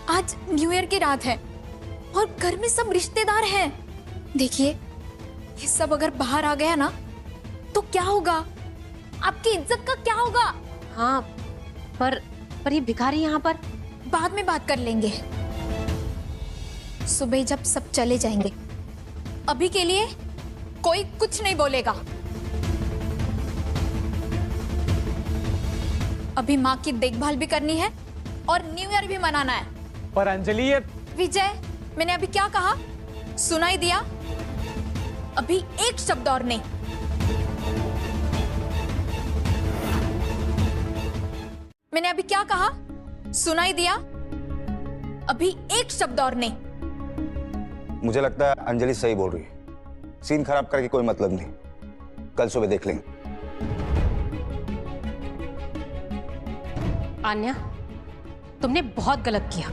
A: आज न्यू ईयर की रात है और घर में सब रिश्तेदार हैं। देखिए, ये सब अगर बाहर आ गया ना तो क्या होगा? आपकी इज्जत का क्या होगा?
J: हाँ, पर ये भिखारी यहाँ पर।
A: बाद में बात कर लेंगे, सुबह जब सब चले जाएंगे। अभी के लिए कोई कुछ नहीं बोलेगा। अभी माँ की देखभाल भी करनी है और न्यू ईयर भी मनाना है।
N: पर अंजलि ये
A: विजय, मैंने अभी क्या कहा सुनाई दिया? अभी एक शब्द और नहीं। मैंने अभी क्या कहा सुनाई दिया? अभी एक शब्द और नहीं।
O: मुझे लगता है अंजलि सही बोल रही है। सीन खराब करके कोई मतलब नहीं, कल सुबह देख लेंगे।
J: आन्या, तुमने बहुत गलत किया।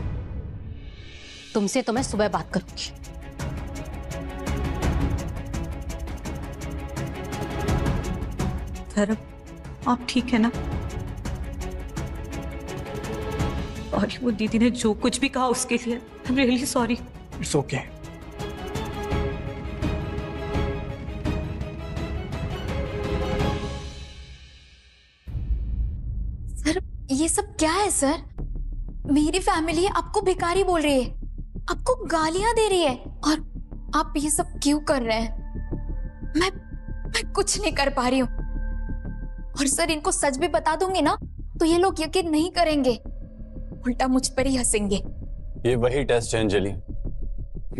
J: तुमसे तो मैं सुबह बात करूंगी।
D: धर्म, आप ठीक है ना? और वो दीदी ने जो कुछ भी कहा उसके लिए I am really sorry.
H: It's okay.
A: Sir, ये सब क्या है सर? मेरी फैमिली आपको भिखारी बोल रही है, आपको गालियां दे रही है और आप ये सब क्यों कर रहे हैं? मैं कुछ नहीं कर पा रही हूँ। और सर, इनको सच भी बता दूंगी ना तो ये लोग यकीन नहीं करेंगे, उल्टा मुझ पर ही हंसेंगे।
B: ये वही टेस्ट है अंजलि,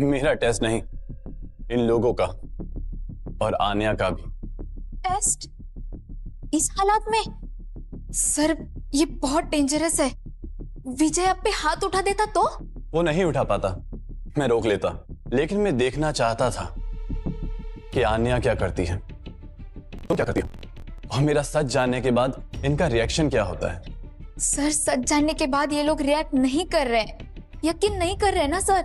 B: मेरा टेस्ट नहीं, इन लोगों का और आन्या का भी।
A: टेस्ट? इस हालात में? सर, ये बहुत डेंजरस है। विजय आप पे हाथ उठा देता तो?
B: वो नहीं उठा पाता, मैं रोक लेता, लेकिन मैं देखना चाहता था कि आन्या क्या करती है, तुम क्या करती हो, और मेरा सच जानने के बाद इनका रिएक्शन क्या होता है।
A: सर, सच जानने के बाद ये लोग रिएक्ट नहीं कर रहे हैं, यकीन नहीं कर रहे हैं ना सर।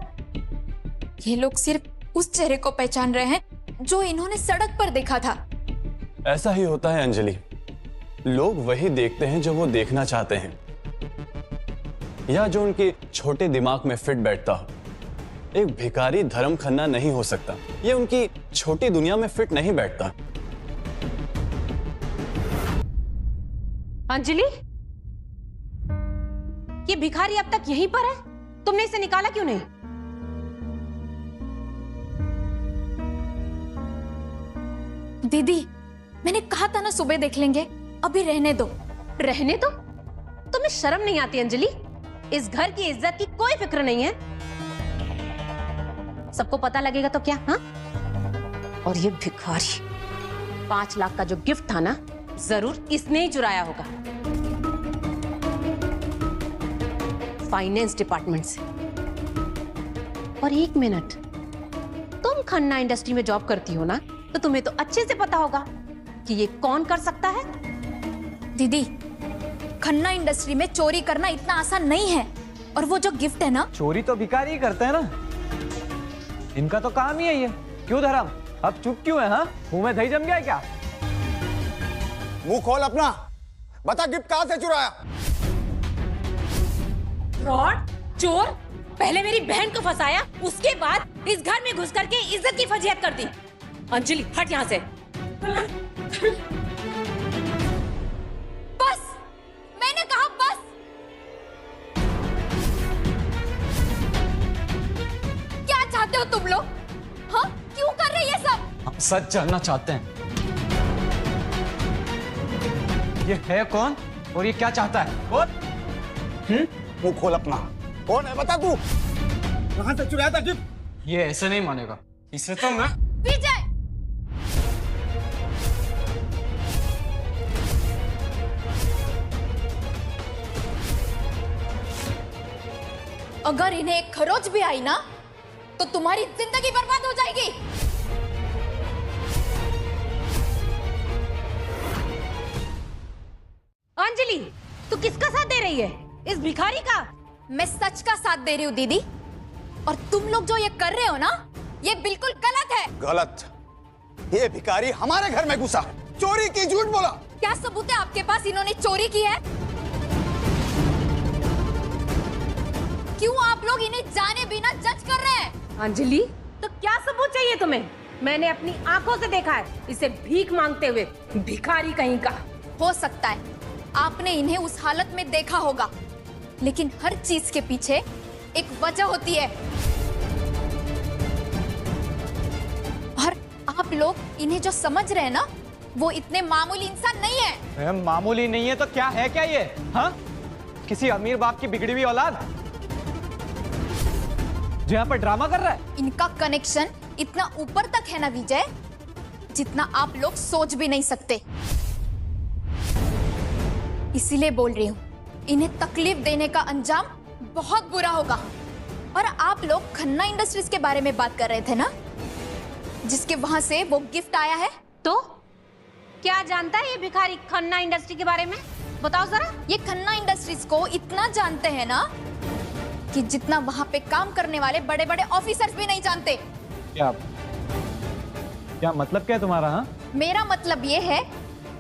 A: ये लोग सिर्फ उस चेहरे को पहचान रहे हैं जो इन्होंने सड़क पर देखा था।
B: ऐसा ही होता है अंजलि, लोग वही देखते हैं जो वो देखना चाहते हैं। या जो उनके छोटे दिमाग में फिट बैठता हो। एक भिखारी धर्म खन्ना नहीं हो सकता, ये उनकी छोटी दुनिया में फिट नहीं बैठता।
J: अंजलि, ये भिखारी अब तक यहीं पर है, तुमने इसे निकाला क्यों नहीं?
A: दीदी, मैंने कहा था ना सुबह देख लेंगे, अभी रहने दो।
J: रहने दो? तुम्हें शर्म नहीं आती अंजलि? इस घर की इज्जत की कोई फिक्र नहीं है। सबको पता लगेगा तो क्या? हाँ? और ये भिखारी 5 लाख का जो गिफ्ट था ना, जरूर इसने ही चुराया होगा फाइनेंस डिपार्टमेंट से। और 1 मिनट, तुम खन्ना इंडस्ट्री में जॉब करती हो ना, तो तुम्हें तो अच्छे से पता होगा कि ये कौन कर सकता है।
A: दीदी, खन्ना इंडस्ट्री में चोरी करना इतना आसान नहीं है। और वो जो गिफ्ट है ना,
N: चोरी तो भिखारी ही करते हैं ना, इनका तो काम ही है ये। क्यों धर्म, अब चुप क्यों है? हाँ, मुंह में दही जम गया है क्या?
O: मुंह खोल अपना, बता गिफ्ट कहां से चुराया?
J: फ्रॉड, चोर, पहले मेरी बहन को फंसाया, उसके बाद इस घर में घुस करके इज्जत की फजीहत कर दी। अंजलि, हट यहाँ से।
A: बस, मैंने कहा बस। क्या चाहते हो तुम लोग? हाँ, क्यों कर रहे ये सब?
N: हम सच जानना चाहते हैं, ये है कौन और ये क्या चाहता है? कौन?
O: मुंह खोल अपना, कौन है बता तू? कहां से चुराया था गिफ्ट?
N: ये ऐसे नहीं मानेगा, इसे तो मैं।
A: विजय, अगर इन्हें एक खरोच भी आई ना, तो तुम्हारी जिंदगी बर्बाद हो जाएगी।
J: अंजलि, तू किसका साथ दे रही है? इस भिखारी का?
A: मैं सच का साथ दे रही हूँ दीदी, और तुम लोग जो ये कर रहे हो ना, ये बिल्कुल गलत है।
O: गलत? ये भिखारी हमारे घर में घुसा, चोरी की, झूठ बोला।
A: क्या सबूत है आपके पास इन्होंने चोरी की है? क्यों आप लोग इन्हें जाने बिना जज कर रहे हैं?
J: अंजलि, तो क्या सबूत चाहिए तुम्हें? मैंने अपनी आंखों से देखा है इसे भीख मांगते हुए, भिखारी कहीं का।
A: हो सकता है आपने इन्हें उस हालत में देखा होगा, लेकिन हर चीज के पीछे एक वजह होती है। और आप लोग इन्हें जो समझ रहे हैं ना, वो इतने मामूली इंसान नहीं है।
N: मामूली नहीं है तो क्या है? क्या ये? हाँ, किसी अमीर बाप की बिगड़ी हुई औलाद जो यहाँ पर ड्रामा कर रहा है।
A: इनका कनेक्शन इतना ऊपर तक है ना विजय, जितना आप लोग सोच भी नहीं सकते। इसीलिए बोल रही हूँ, इन्हें तकलीफ देने का अंजाम बहुत बुरा होगा। और आप लोग खन्ना इंडस्ट्रीज के बारे में बात कर रहे थे ना, जिसके वहां से वो गिफ्ट आया है।
J: तो क्या जानता है ये भिखारी खन्ना इंडस्ट्री के बारे में? बताओ जरा।
A: ये खन्ना इंडस्ट्रीज को इतना जानते हैं ना, कि जितना वहां पे काम करने वाले बड़े बड़े ऑफिसर्स भी नहीं जानते।
N: क्या मतलब क्या है तुम्हारा? हाँ,
A: मेरा मतलब ये है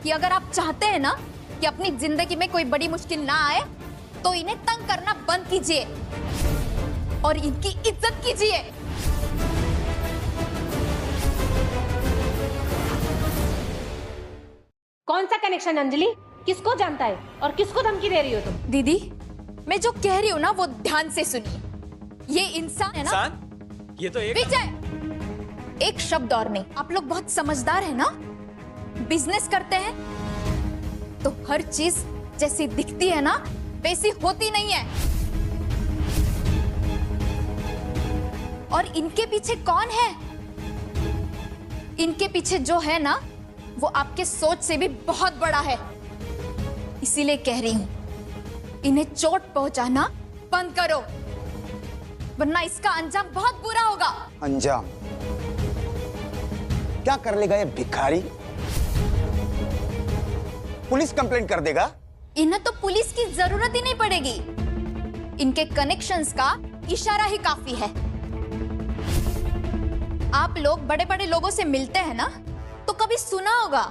A: कि अगर आप चाहते हैं ना कि अपनी जिंदगी में कोई बड़ी मुश्किल ना आए, तो इन्हें तंग करना बंद कीजिए और इनकी इज्जत कीजिए।
J: कौन सा कनेक्शन अंजलि? किसको जानता है और किसको धमकी दे रही हो तुम?
A: दीदी, मैं जो कह रही हूँ ना, वो ध्यान से सुनिए। ये इंसान है ना,
N: ये तो एक
A: विजय, एक शब्द और नहीं। आप लोग बहुत समझदार है ना, बिजनेस करते हैं तो हर चीज जैसी दिखती है ना, वैसी होती नहीं है। और इनके पीछे कौन है? इनके पीछे जो है ना, वो आपके सोच से भी बहुत बड़ा है। इसीलिए कह रही हूं, इन्हें चोट पहुंचाना बंद करो, वरना इसका अंजाम बहुत बुरा होगा।
O: अंजाम? क्या कर लेगा ये भिखारी? पुलिस कंप्लेंट कर देगा?
A: इन्हें तो पुलिस की जरूरत ही नहीं पड़ेगी। इनके कनेक्शंस का इशारा ही काफी है। आप लोग बड़े बड़े लोगों से मिलते हैं ना, तो कभी सुना होगा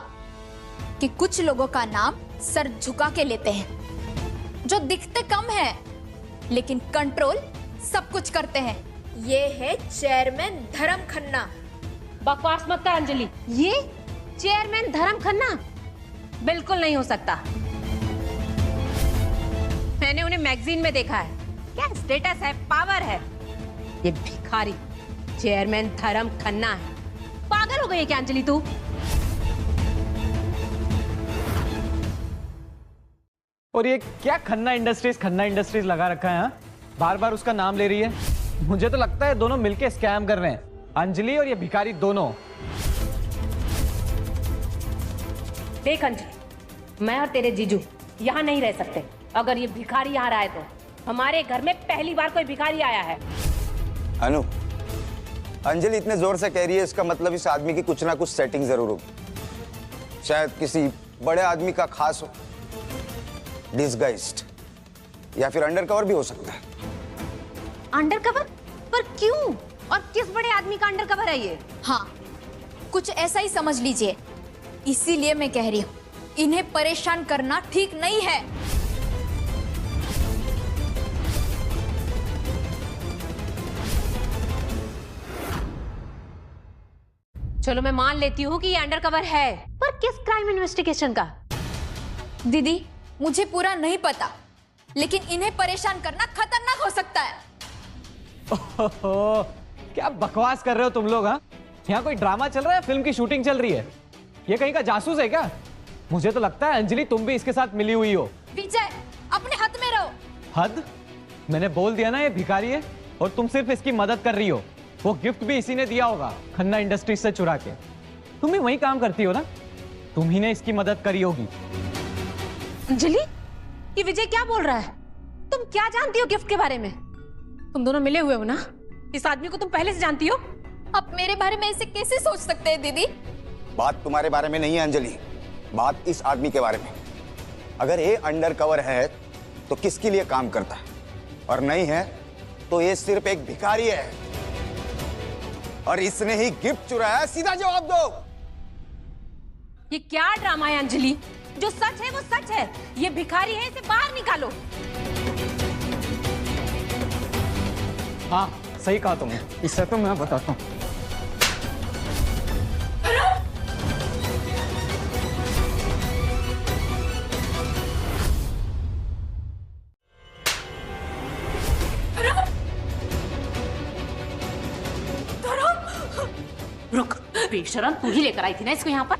A: कि कुछ लोगों का नाम सर झुका के लेते हैं, जो दिखते कम है लेकिन कंट्रोल सब कुछ करते हैं। ये है चेयरमैन धर्म खन्ना।
J: बकवास मत कर अंजलि, ये चेयरमैन धर्म खन्ना बिल्कुल नहीं हो सकता। मैंने उन्हें मैगजीन में देखा है। क्या स्टेटस है, पावर है। ये भिखारी चेयरमैन धर्म खन्ना है। पागल हो गई है क्या अंजलि तू?
N: और ये क्या खन्ना इंडस्ट्रीज लगा रखा है? हाँ? बार बार उसका नाम ले रही है। मुझे तो लगता है दोनों मिलके स्कैम कर रहे हैं, अंजलि और ये भिखारी दोनों।
J: देख अंजलि, मैं और तेरे जीजू यहाँ नहीं रह सकते। अगर ये भिखारी यहाँ रहा है तो हमारे घर में पहली बार कोई भिखारी आया है।
O: अनु, अंजलि इतने जोर से कह रही है, इसका मतलब इस आदमी की कुछ ना कुछ सेटिंग जरूर होगी। शायद किसी बड़े आदमी का खास हो, डिस्गाइज्ड, या फिर अंडरकवर भी हो सकता है।
J: अंडरकवर? पर क्यों और किस बड़े आदमी का अंडरकवर है ये?
A: हाँ, कुछ ऐसा ही समझ लीजिए। इसीलिए मैं कह रही हूँ, इन्हें परेशान करना ठीक नहीं है।
J: चलो मैं मान लेती हूँ कि ये अंडरकवर है, पर किस क्राइम इन्वेस्टिगेशन का?
A: दीदी, मुझे पूरा नहीं पता, लेकिन इन्हें परेशान करना खतरनाक हो सकता है।
N: क्या बकवास कर रहे हो तुम लोग? हाँ, यहाँ कोई ड्रामा चल रहा है, फिल्म की शूटिंग चल रही है। ये कहीं का जासूस है क्या? मुझे तो लगता है अंजलि तुम भी इसके साथ मिली हुई हो।
A: विजय, अपने हद में रहो।
N: हद? मैंने बोल दिया ना ये भिखारी है, और तुम सिर्फ इसकी मदद कर रही हो। वो गिफ्ट भी इसी ने दिया होगा, खन्ना इंडस्ट्रीज से चुरा के। तुम भी वही काम करती हो ना, तुम ही ने इसकी मदद करी होगी।
J: अंजलि, ये विजय क्या बोल रहा है? तुम क्या जानती हो गिफ्ट के बारे में? तुम दोनों मिले हुए हो ना? इस आदमी को तुम पहले से जानती हो?
A: आप मेरे बारे में ऐसे कैसे सोच सकते हैं दीदी?
O: बात तुम्हारे बारे में नहीं है अंजलि, बात इस आदमी के बारे में। अगर ये अंडरकवर है तो किसके लिए काम करता है, और नहीं है तो ये सिर्फ एक भिखारी है, और इसने ही गिफ्ट चुराया। सीधा जवाब दो।
J: ये क्या ड्रामा है अंजलि? जो सच है वो सच है। ये भिखारी है, इसे बाहर निकालो।
N: हाँ, सही कहा तुमने। इससे तो मैं बताता हूँ।
J: रुक, बेशरम, तू ही लेकर आई थी ना इसको यहाँ पर?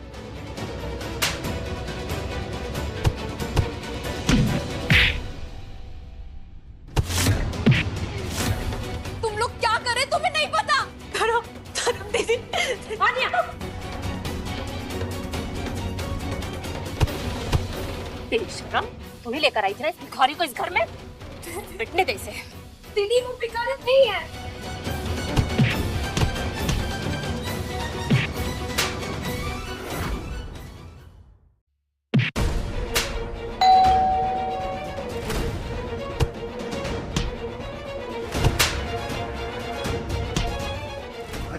A: तुम लोग क्या कर रहे तुम्हें नहीं पता?
D: धर्म, धर्म दीदी,
J: आनिया, बेशरम, तू ही लेकर आई थी ना इस भिखारी को इस घर में? बिटने दे इसे।
A: दीदी, वो भिखारी नहीं है।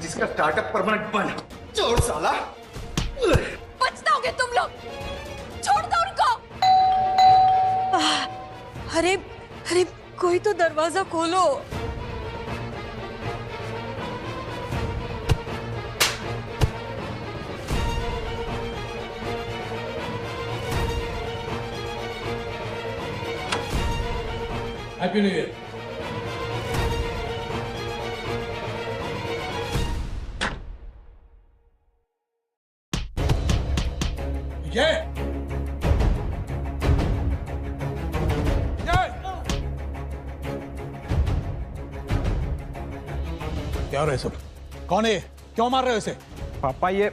P: इसका स्टार्टअप परमानेंट बंद। चोर साला।
A: पछताओगे तुम लोग। छोड़ दो उनको।
D: अरे अरे, कोई तो दरवाजा खोलो।
Q: Happy new year. क्या हो रहा है सब? कौन है? क्यों मार रहे हो इसे?
N: पापा, ये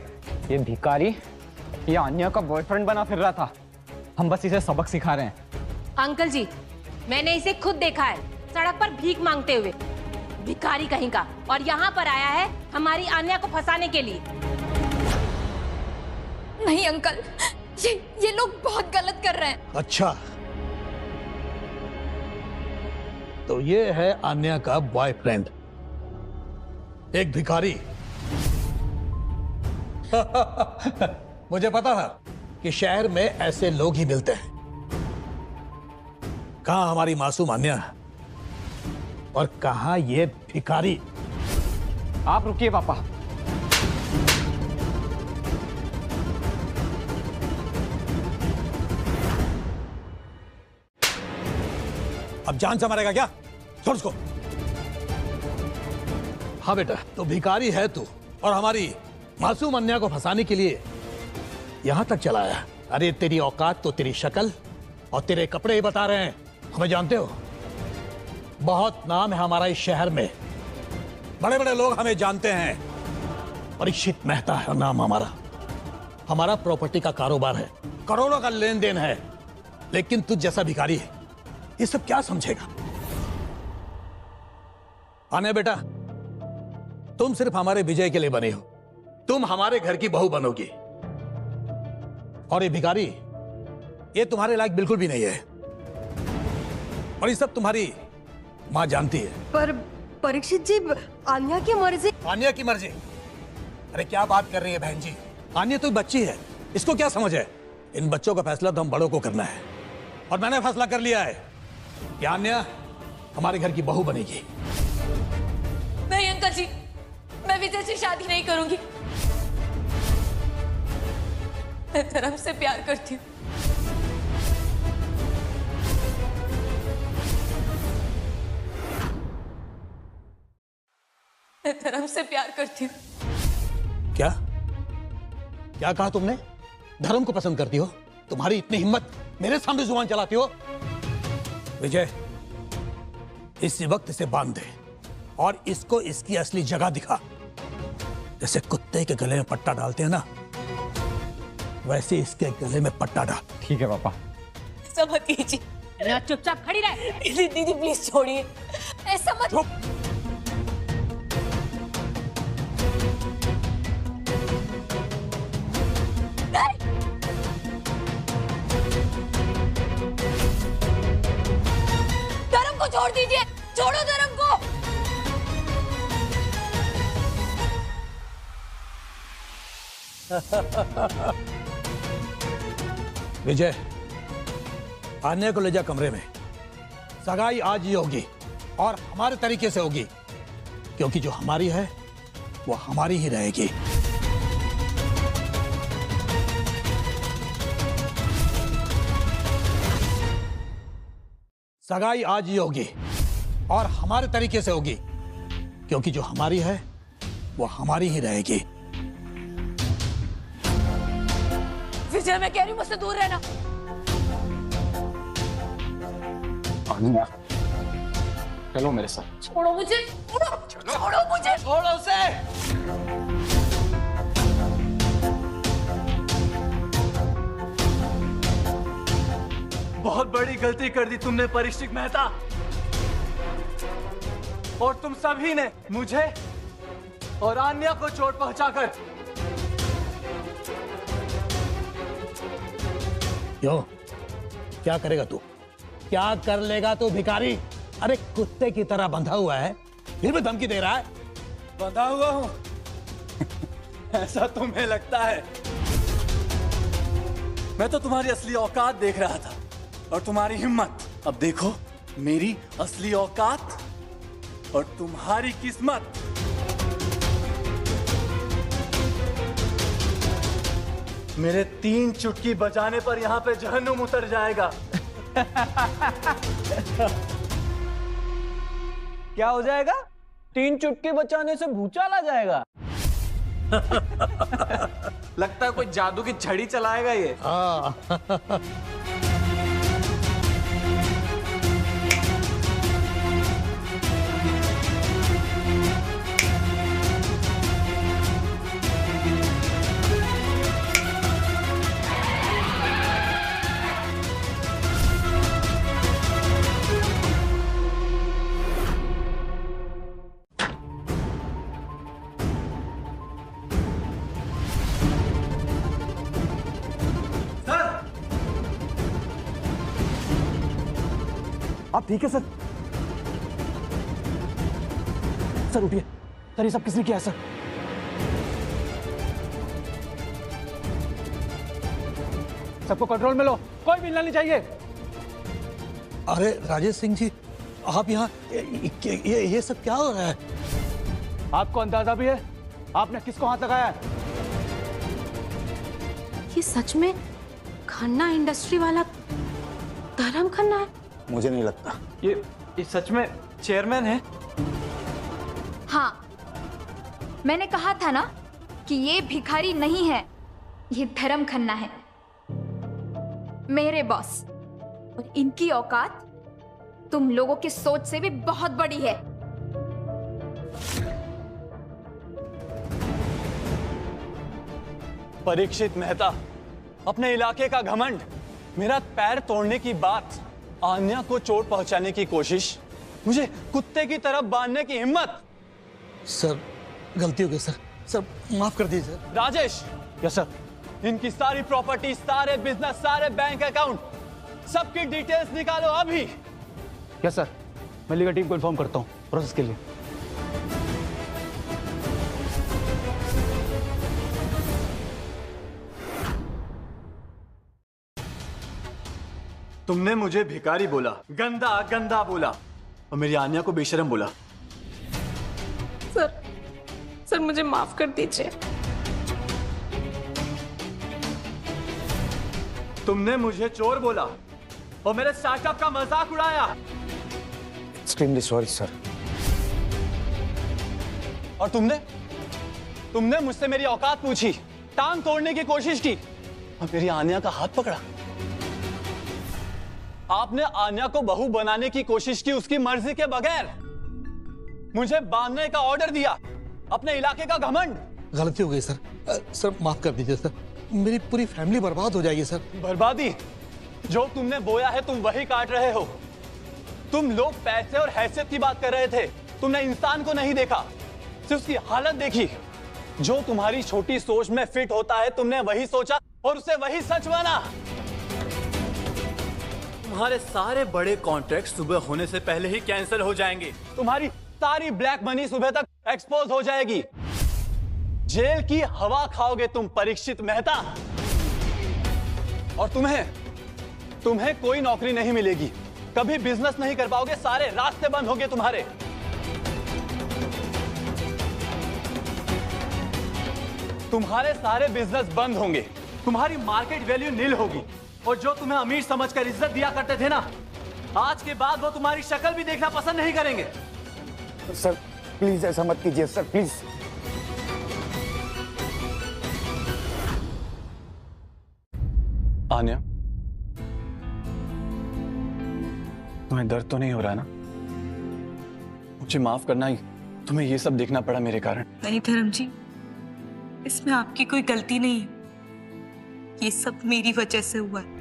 N: भिखारी ये आन्या का बॉयफ्रेंड बना फिर रहा था। हम बस इसे सबक सिखा रहे हैं।
J: अंकल जी, मैंने इसे खुद देखा है सड़क पर भीख मांगते हुए। भिखारी कहीं का, और यहाँ पर आया है हमारी आन्या को फंसाने के लिए।
A: नहीं अंकल, ये लोग बहुत गलत कर रहे हैं।
Q: अच्छा, तो ये है आन्या का बॉयफ्रेंड, एक भिखारी। मुझे पता था कि शहर में ऐसे लोग ही मिलते हैं। कहां हमारी मासूम आन्या? और कहाँ ये भिखारी।
N: आप रुकिए पापा।
Q: अब जान से मारेगा क्या? छोड़ उसको। हाँ बेटा, तो भिखारी है तू और हमारी मासूम अन्या को फंसाने के लिए यहां तक चला आया। अरे तेरी औकात तो तेरी शक्ल और तेरे कपड़े ही बता रहे हैं। हमें जानते हो, बहुत नाम है हमारा इस शहर में, बड़े बड़े लोग हमें जानते हैं। परीक्षित मेहता है नाम हमारा। हमारा प्रॉपर्टी का कारोबार है, करोड़ों का लेन देन है। लेकिन तुझ जैसा भिखारी है, ये सब क्या समझेगा? आने बेटा, तुम सिर्फ हमारे विजय के लिए बने हो। तुम हमारे घर की बहू बनोगी। और ये भिखारी, ये तुम्हारे लायक बिल्कुल भी नहीं है। और ये सब तुम्हारी मां जानती है।
G: पर परीक्षित जी, आन्या की मर्जी।
Q: आन्या की मर्जी? अरे क्या बात कर रही है बहन जी? आन्या तो बच्ची है, इसको क्या समझ है? इन बच्चों का फैसला तो हम बड़ों को करना है। और मैंने फैसला कर लिया है कि आन्या हमारे घर की बहू बनेगी।
D: नहीं अंकल जी, मैं विजय से शादी नहीं करूंगी। मैं धर्म से प्यार करती हूँ। मैं धर्म से प्यार करती हूँ।
Q: क्या क्या कहा तुमने? धर्म को पसंद करती हो? तुम्हारी इतनी हिम्मत, मेरे सामने जुबान चलाती हो? विजय, इसी वक्त इसे बांध दे और इसको इसकी असली जगह दिखा। जैसे कुत्ते के गले में पट्टा डालते हैं ना, वैसे इसके गले में पट्टा डाल।
N: ठीक है पापा।
D: ऐसा मत कीजिए।
J: चुपचाप खड़ी रहे।
D: दीदी प्लीज छोड़िए, ऐसा मत। धर्म को छोड़ दीजिए, छोड़ो धर्म को।
Q: विजय, आन्या को ले जा कमरे में। सगाई आज ही होगी और हमारे तरीके से होगी, क्योंकि जो हमारी है वो हमारी ही रहेगी। सगाई आज ही होगी और हमारे तरीके से होगी, क्योंकि जो हमारी है वो हमारी ही रहेगी।
D: विजय, मैं कह रही हूँ मुझसे दूर रहना।
K: चलो मेरे साथ।
D: छोड़ो मुझे, छोड़ो मुझे,
Q: छोड़ो उसे।
F: बहुत बड़ी गलती कर दी तुमने परीक्षित मेहता, और तुम सभी ने मुझे और आन्या को चोट पहुंचाकर।
Q: क्यों? क्या करेगा तू? क्या कर लेगा तू भिखारी? अरे कुत्ते की तरह बंधा हुआ है, फिर भी धमकी दे रहा है।
F: बंधा हुआ हूं? ऐसा तुम्हें लगता है? मैं तो तुम्हारी असली औकात देख रहा था और तुम्हारी हिम्मत। अब देखो मेरी असली औकात और तुम्हारी किस्मत। मेरे 3 चुटकी बजाने पर यहाँ पे जहन्नुम उतर जाएगा।
N: क्या हो जाएगा? 3 चुटकी बचाने से भूचाल आ जाएगा।
F: लगता है कोई जादू की छड़ी चलाएगा ये।
K: आप ठीक है सर? सर उठिए सर, ये सब किसने किया सर?
N: सबको कंट्रोल में लो, कोई भी हिलना नहीं चाहिए।
Q: अरे राजेश सिंह जी, आप यहाँ ये सब क्या हो रहा है?
N: आपको अंदाजा भी है आपने किसको हाथ लगाया है?
J: ये सच में खन्ना इंडस्ट्री वाला धर्म खन्ना है?
O: मुझे नहीं लगता।
N: ये सच में चेयरमैन है?
A: हाँ, मैंने कहा था ना कि ये भिखारी नहीं है, ये धर्म खन्ना है, मेरे बॉस। और इनकी औकात तुम लोगों की सोच से भी बहुत बड़ी है।
B: परीक्षित मेहता, अपने इलाके का घमंड, मेरा पैर तोड़ने की बात, आन्या को चोट पहुंचाने की कोशिश, मुझे कुत्ते की तरफ बांधने की हिम्मत।
Q: सर गलती हो गई सर, सर माफ कर दीजिए।
B: राजेश।
N: Yes sir.
B: इनकी सारी प्रॉपर्टी, सारे बिजनेस, सारे बैंक अकाउंट, सबकी डिटेल्स निकालो अभी।
N: यस सर, मैं लीगल टीम को इन्फॉर्म करता हूँ प्रोसेस के लिए।
F: तुमने मुझे भिखारी बोला, गंदा गंदा बोला, और मेरी आन्या को बेशरम बोला।
R: सर मुझे माफ कर दीजिए।
F: तुमने मुझे चोर बोला और मेरे स्टार्टअप का मजाक उड़ाया।
O: Extremely sorry sir.
B: और तुमने मुझसे मेरी औकात पूछी, टांग तोड़ने की कोशिश की और मेरी आन्या का हाथ पकड़ा। आपने आन्या को बहू बनाने की कोशिश की उसकी मर्जी के बगैर। मुझे बांधने का ऑर्डर दिया, अपने इलाके का घमंड।
Q: गलती हो गई सर, सर माफ कर दीजिए सर, मेरी पूरी फैमिली बर्बाद हो जाएगी सर।
B: बर्बादी? जो तुमने बोया है तुम वही काट रहे हो। तुम लोग पैसे और हैसियत की बात कर रहे थे, तुमने इंसान को नहीं देखा, सिर्फ उसकी हालत देखी। जो तुम्हारी छोटी सोच में फिट होता है तुमने वही सोचा और उसे वही सच माना।
F: तुम्हारे सारे बड़े कॉन्ट्रैक्ट सुबह होने से पहले ही कैंसिल हो जाएंगे।
B: तुम्हारी सारी ब्लैक मनी सुबह तक एक्सपोज हो जाएगी। जेल की हवा खाओगे तुम परीक्षित मेहता। और तुम्हें कोई नौकरी नहीं मिलेगी, कभी बिजनेस नहीं कर पाओगे, सारे रास्ते बंद होंगे तुम्हारे। तुम्हारे सारे बिजनेस बंद होंगे,
F: तुम्हारी मार्केट वैल्यू नील होगी, और जो तुम्हें अमीर समझकर इज्जत दिया करते थे ना, आज के बाद वो तुम्हारी शक्ल भी देखना पसंद नहीं करेंगे।
O: सर प्लीज ऐसा मत कीजिए सर, प्लीज।
B: आन्या, तुम्हें दर्द तो नहीं हो रहा ना? मुझे माफ करना, ही तुम्हें ये सब देखना पड़ा मेरे कारण।
R: नहीं धर्म जी, इसमें आपकी कोई गलती नहीं है, ये सब मेरी वजह से हुआ है।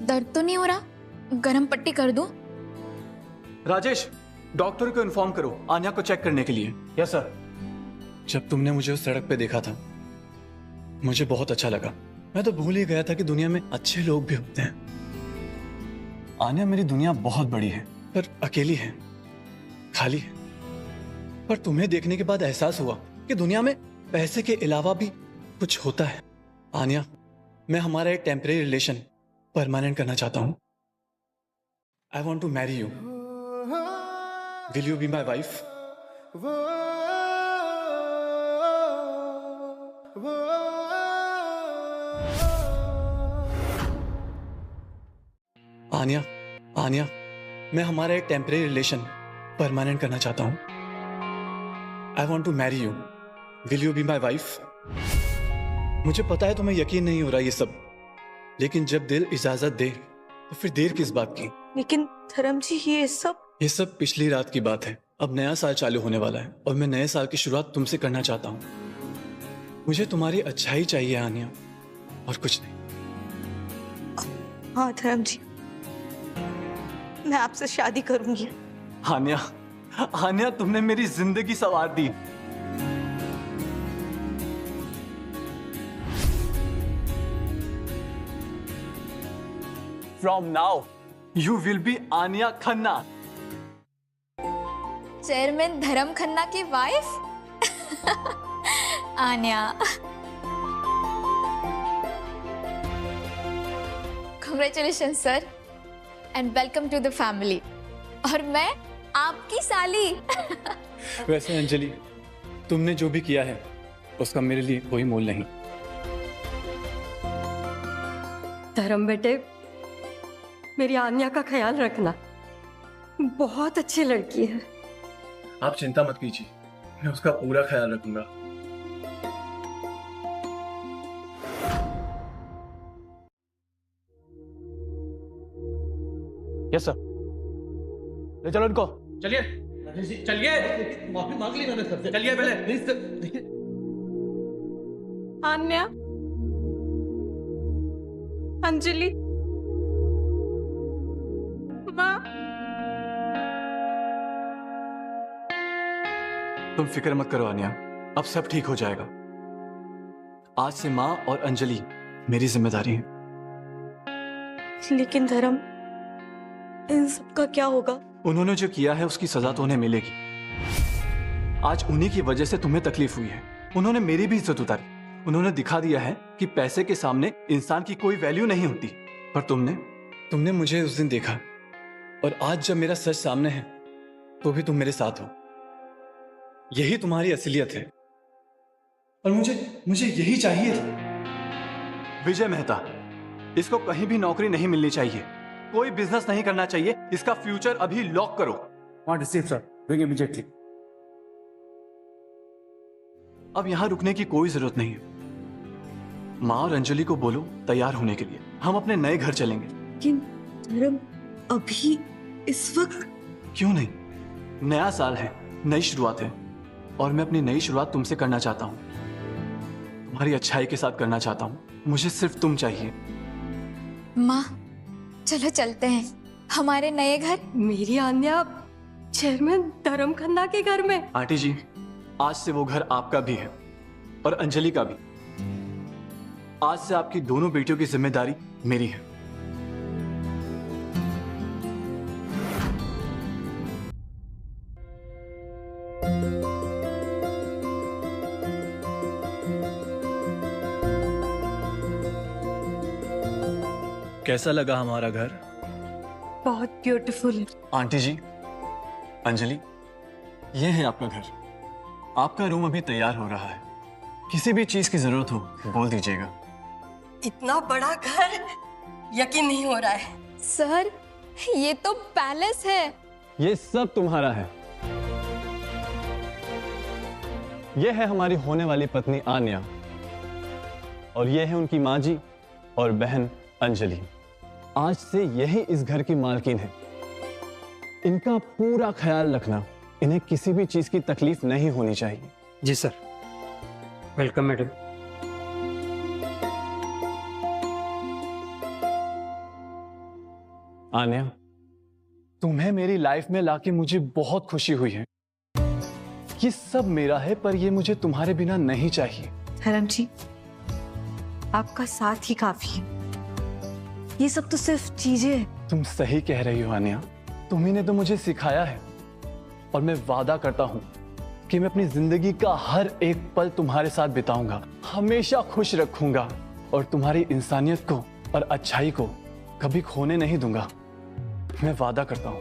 A: दर्द तो नहीं हो रहा? गरम पट्टी कर दूं?
F: राजेश, डॉक्टर को इन्फॉर्म करो आन्या को चेक करने के लिए।
N: Yes sir.
B: जब तुमने मुझे उस सड़क पे देखा था मुझे बहुत अच्छा लगा। मैं तो भूल ही गया था कि दुनिया में अच्छे लोग भी होते हैं। आन्या, मेरी दुनिया बहुत बड़ी है पर अकेली है, खाली है। पर तुम्हें देखने के बाद एहसास हुआ कि दुनिया में पैसे के अलावा भी कुछ होता है। आन्या, मैं हमारा एक टेम्परेरी रिलेशन परमानेंट करना चाहता हूं। I want to marry you. Will you be my wife? Anya, मैं हमारा एक टेम्परेरी रिलेशन परमानेंट करना चाहता हूं। I want to marry you. Will you be my wife? मुझे पता है तुम्हें यकीन नहीं हो रहा ये सब, लेकिन जब दिल इजाजत दे तो फिर देर किस बात की?
R: लेकिन धर्म जी ये सब
B: पिछली रात की बात है। अब नया साल चालू होने वाला है और मैं नए साल की शुरुआत तुमसे करना चाहता हूँ। मुझे तुम्हारी अच्छाई चाहिए आन्या, और कुछ नहीं।
R: हाँ धर्म जी, मैं आपसे शादी करूंगी।
F: आन्या, तुमने मेरी जिंदगी संवार दी। From now, you will be Anya Khanna.
A: Chairman Dharam Khanna की wife Anya. Congratulation sir and welcome to the family. और मैं आपकी साली।
K: वैसे अंजलि, तुमने जो भी किया है उसका मेरे लिए कोई मोल नहीं।
G: धर्म बेटे, मेरी आन्या का ख्याल रखना, बहुत अच्छी लड़की है।
K: आप चिंता मत कीजिए, मैं उसका पूरा ख्याल रखूंगा।
C: Yes sir. ले चलो इनको।
Q: चलिए चलिए, माफी मांग ली मैंने सबसे। चलिए पहले प्लीज।
R: आन्या, अंजलि, माँ।
B: तुम फिक्र मत करो आन्या, अब सब ठीक हो जाएगा। आज से माँ और अंजलि मेरी जिम्मेदारी है।
D: लेकिन धर्म, इन सब का क्या होगा?
B: उन्होंने जो किया है उसकी सजा तो उन्हें मिलेगी। आज उन्हीं की वजह से तुम्हें तकलीफ हुई है। उन्होंने मेरी भी इज्जत उतारी। उन्होंने दिखा दिया है कि पैसे के सामने इंसान की कोई वैल्यू नहीं होती। पर तुमने मुझे उस दिन देखा, और आज जब मेरा सच सामने है तो भी तुम मेरे साथ हो। यही तुम्हारी असलियत है, और मुझे यही चाहिए था। विजय मेहता, इसको कहीं भी नौकरी नहीं मिलनी चाहिए, कोई बिजनेस नहीं करना चाहिए। इसका फ्यूचर अभी लॉक करो।
F: Want to receive, sir. Bring immediately.
B: अब यहां रुकने की कोई जरूरत नहीं है। माँ और अंजलि को बोलो तैयार होने के लिए, हम अपने नए घर चलेंगे।
D: लेकिन धर्म, अभी इस वक्त?
B: क्यों नहीं? नया साल है, नई शुरुआत है, और मैं अपनी नई शुरुआत तुमसे करना चाहता हूँ। तुम्हारी अच्छाई के साथ करना चाहता हूँ। मुझे सिर्फ तुम चाहिए।
A: माँ, चलो चलते हैं हमारे नए घर।
G: मेरी आन्या चेयरमैन धर्म खन्ना के घर में।
B: आंटी जी, आज से वो घर आपका भी है और अंजलि का भी। आज से आपकी दोनों बेटियों की जिम्मेदारी मेरी है। कैसा लगा हमारा घर?
D: बहुत ब्यूटीफुल है।
B: आंटी जी, अंजलि, ये है आपका घर। आपका रूम अभी तैयार हो रहा है। किसी भी चीज की जरूरत हो बोल दीजिएगा।
G: इतना बड़ा घर यकीन नहीं हो रहा है।
A: सर, ये तो पैलेस है।
K: ये सब तुम्हारा है। ये है हमारी होने वाली पत्नी आन्या, और ये है उनकी माँ जी और बहन अंजलि। आज से यही इस घर की मालकिन है। इनका पूरा ख्याल रखना, इन्हें किसी भी चीज की तकलीफ नहीं होनी चाहिए।
H: जी सर। Welcome madam.
B: आन्या, तुम्हें मेरी लाइफ में लाके मुझे बहुत खुशी हुई है। ये सब मेरा है, पर ये मुझे तुम्हारे बिना नहीं चाहिए।
D: धर्म जी, आपका साथ ही काफी है। ये सब तो सिर्फ चीजें हैं।
B: तुम सही कह रही हो आन्या, तुम्ही ने तो मुझे सिखाया है, और मैं वादा करता हूं कि मैं अपनी जिंदगी का हर एक पल तुम्हारे साथ बिताऊंगा, हमेशा खुश रखूंगा, और तुम्हारी इंसानियत को और अच्छाई को कभी खोने नहीं दूंगा। मैं वादा करता हूं।